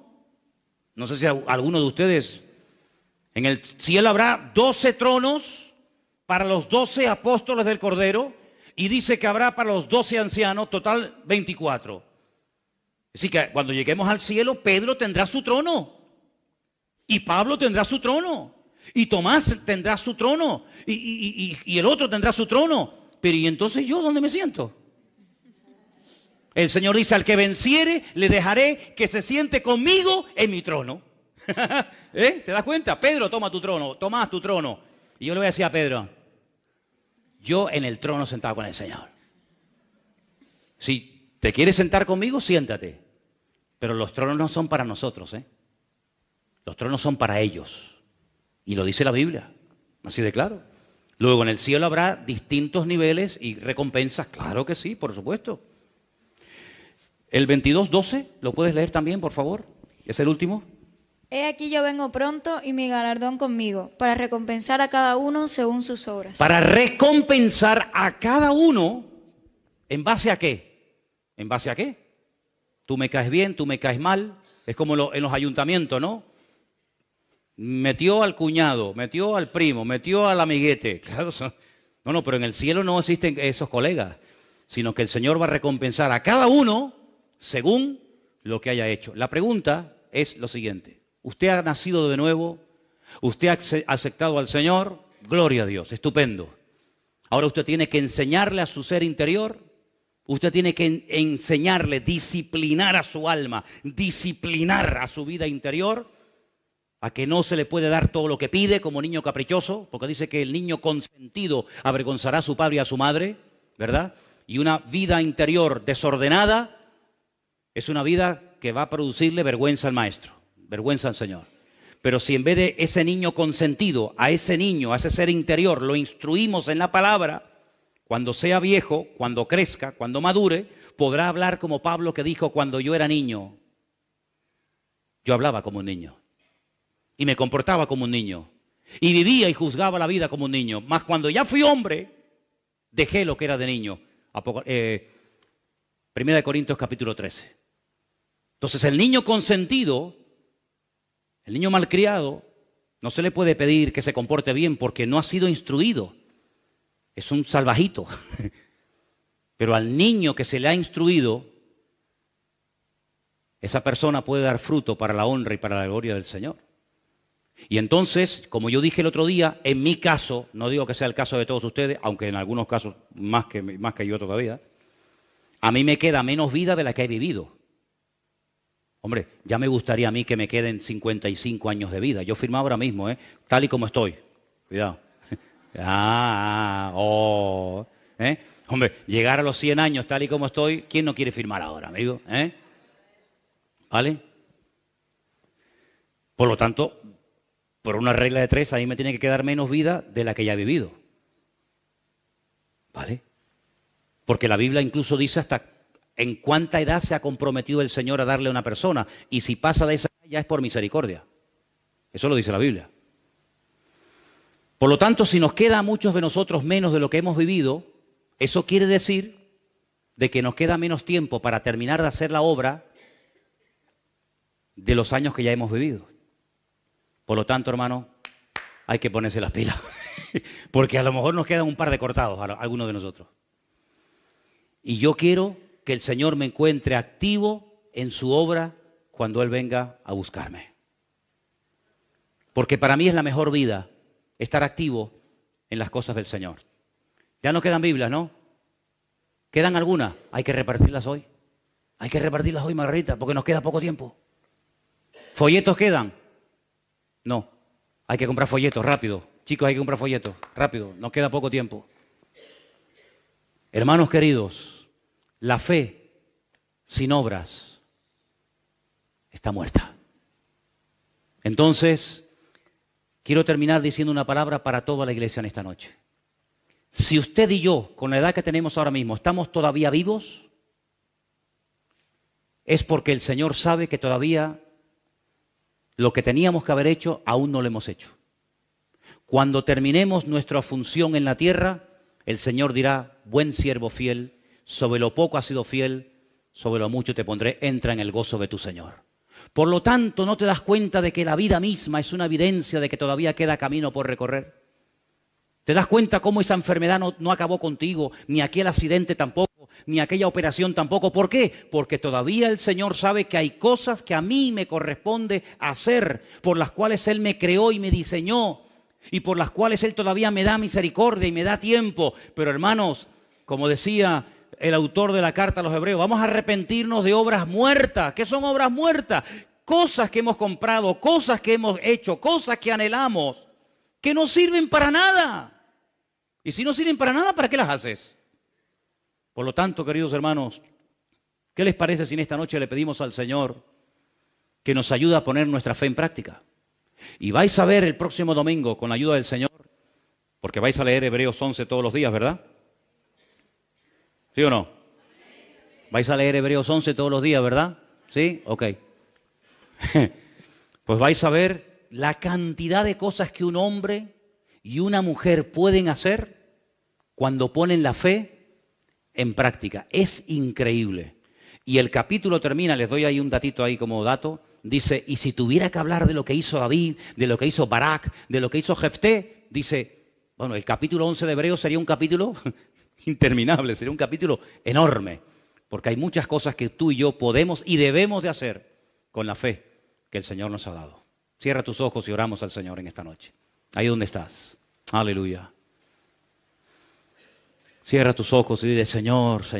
No sé si alguno de ustedes. En el cielo habrá 12 tronos para los 12 apóstoles del Cordero y dice que habrá para los 12 ancianos, total 24. Así que cuando lleguemos al cielo, Pedro tendrá su trono. Y Pablo tendrá su trono. Y Tomás tendrá su trono. Y el otro tendrá su trono. Pero ¿y entonces yo dónde me siento? El Señor dice, al que venciere, le dejaré que se siente conmigo en mi trono. ¿Te das cuenta? Pedro, toma tu trono. Tomás, tu trono. Y yo le voy a decir a Pedro, yo en el trono sentado con el Señor. Si te quieres sentar conmigo, siéntate. Pero los tronos no son para nosotros, ¿eh? Los tronos son para ellos. Y lo dice la Biblia, así de claro. Luego en el cielo habrá distintos niveles y recompensas. Claro que sí, por supuesto. El 22:12, ¿lo puedes leer también, por favor? Es el último. He aquí yo vengo pronto y mi galardón conmigo, para recompensar a cada uno según sus obras. Para recompensar a cada uno, ¿en base a qué? ¿En base a qué? Tú me caes bien, tú me caes mal. Es como en los ayuntamientos, ¿no? Metió al cuñado, metió al primo, metió al amiguete. Claro, no, pero en el cielo no existen esos colegas, sino que el Señor va a recompensar a cada uno según lo que haya hecho. La pregunta es lo siguiente. ¿Usted ha nacido de nuevo? ¿Usted ha aceptado al Señor? Gloria a Dios, estupendo. Ahora usted tiene que enseñarle a su ser interior. Usted tiene que enseñarle, disciplinar a su alma, disciplinar a su vida interior, a que no se le puede dar todo lo que pide como niño caprichoso, porque dice que el niño consentido avergonzará a su padre y a su madre, ¿verdad? Y una vida interior desordenada es una vida que va a producirle vergüenza al maestro, vergüenza al Señor. Pero si en vez de ese niño consentido, a ese niño, a ese ser interior, lo instruimos en la palabra, cuando sea viejo, cuando crezca, cuando madure, podrá hablar como Pablo que dijo, cuando yo era niño, yo hablaba como un niño. Y me comportaba como un niño. Y vivía y juzgaba la vida como un niño. Mas cuando ya fui hombre, dejé lo que era de niño. Primera de Corintios capítulo 13. Entonces el niño consentido, el niño malcriado, no se le puede pedir que se comporte bien porque no ha sido instruido. Es un salvajito. Pero al niño que se le ha instruido, esa persona puede dar fruto para la honra y para la gloria del Señor. Y entonces, como yo dije el otro día, en mi caso, no digo que sea el caso de todos ustedes, aunque en algunos casos más que yo todavía, a mí me queda menos vida de la que he vivido. Hombre, ya me gustaría a mí que me queden 55 años de vida. Yo firmaba ahora mismo, tal y como estoy. Cuidado. Hombre, llegar a los 100 años tal y como estoy, ¿quién no quiere firmar ahora, amigo? ¿Vale? Por lo tanto, por una regla de 3, a mí me tiene que quedar menos vida de la que ya he vivido. ¿Vale? Porque la Biblia incluso dice hasta en cuánta edad se ha comprometido el Señor a darle a una persona. Y si pasa de esa edad ya es por misericordia. Eso lo dice la Biblia. Por lo tanto, si nos queda a muchos de nosotros menos de lo que hemos vivido, eso quiere decir de que nos queda menos tiempo para terminar de hacer la obra de los años que ya hemos vivido. Por lo tanto, hermano, hay que ponerse las pilas. Porque a lo mejor nos quedan un par de cortados a algunos de nosotros. Y yo quiero que el Señor me encuentre activo en su obra cuando Él venga a buscarme. Porque para mí es la mejor vida estar activo en las cosas del Señor. Ya no quedan Biblias, ¿no? ¿Quedan algunas? Hay que repartirlas hoy. Hay que repartirlas hoy, Margarita, porque nos queda poco tiempo. ¿Folletos quedan? No. Hay que comprar folletos, rápido. Chicos, hay que comprar folletos, rápido. Nos queda poco tiempo. Hermanos queridos, la fe sin obras está muerta. Entonces, quiero terminar diciendo una palabra para toda la iglesia en esta noche. Si usted y yo, con la edad que tenemos ahora mismo, estamos todavía vivos, es porque el Señor sabe que todavía lo que teníamos que haber hecho aún no lo hemos hecho. Cuando terminemos nuestra función en la tierra, el Señor dirá, buen siervo fiel, sobre lo poco has sido fiel, sobre lo mucho te pondré, entra en el gozo de tu Señor. Por lo tanto, ¿no te das cuenta de que la vida misma es una evidencia de que todavía queda camino por recorrer? ¿Te das cuenta cómo esa enfermedad no acabó contigo, ni aquel accidente tampoco, ni aquella operación tampoco? ¿Por qué? Porque todavía el Señor sabe que hay cosas que a mí me corresponde hacer, por las cuales Él me creó y me diseñó, y por las cuales Él todavía me da misericordia y me da tiempo. Pero hermanos, como decía el autor de la carta a los Hebreos, vamos a arrepentirnos de obras muertas. ¿Qué son obras muertas? Cosas que hemos comprado, cosas que hemos hecho, cosas que anhelamos, que no sirven para nada. Y si no sirven para nada, ¿para qué las haces? Por lo tanto, queridos hermanos, ¿qué les parece si en esta noche le pedimos al Señor que nos ayude a poner nuestra fe en práctica? Y vais a ver el próximo domingo, con la ayuda del Señor, porque vais a leer Hebreos 11 todos los días, ¿verdad? ¿Sí o no? Vais a leer Hebreos 11 todos los días, ¿verdad? ¿Sí? Ok. Pues vais a ver la cantidad de cosas que un hombre y una mujer pueden hacer cuando ponen la fe en práctica. Es increíble. Y el capítulo termina, les doy ahí un datito ahí como dato, dice, y si tuviera que hablar de lo que hizo David, de lo que hizo Barak, de lo que hizo Jefté, dice, bueno, el capítulo 11 de Hebreos sería un capítulo interminable, sería un capítulo enorme, porque hay muchas cosas que tú y yo podemos y debemos de hacer con la fe que el Señor nos ha dado. Cierra tus ojos y oramos al Señor en esta noche. Ahí donde estás. Aleluya. Cierra tus ojos y dile, Señor, Señor.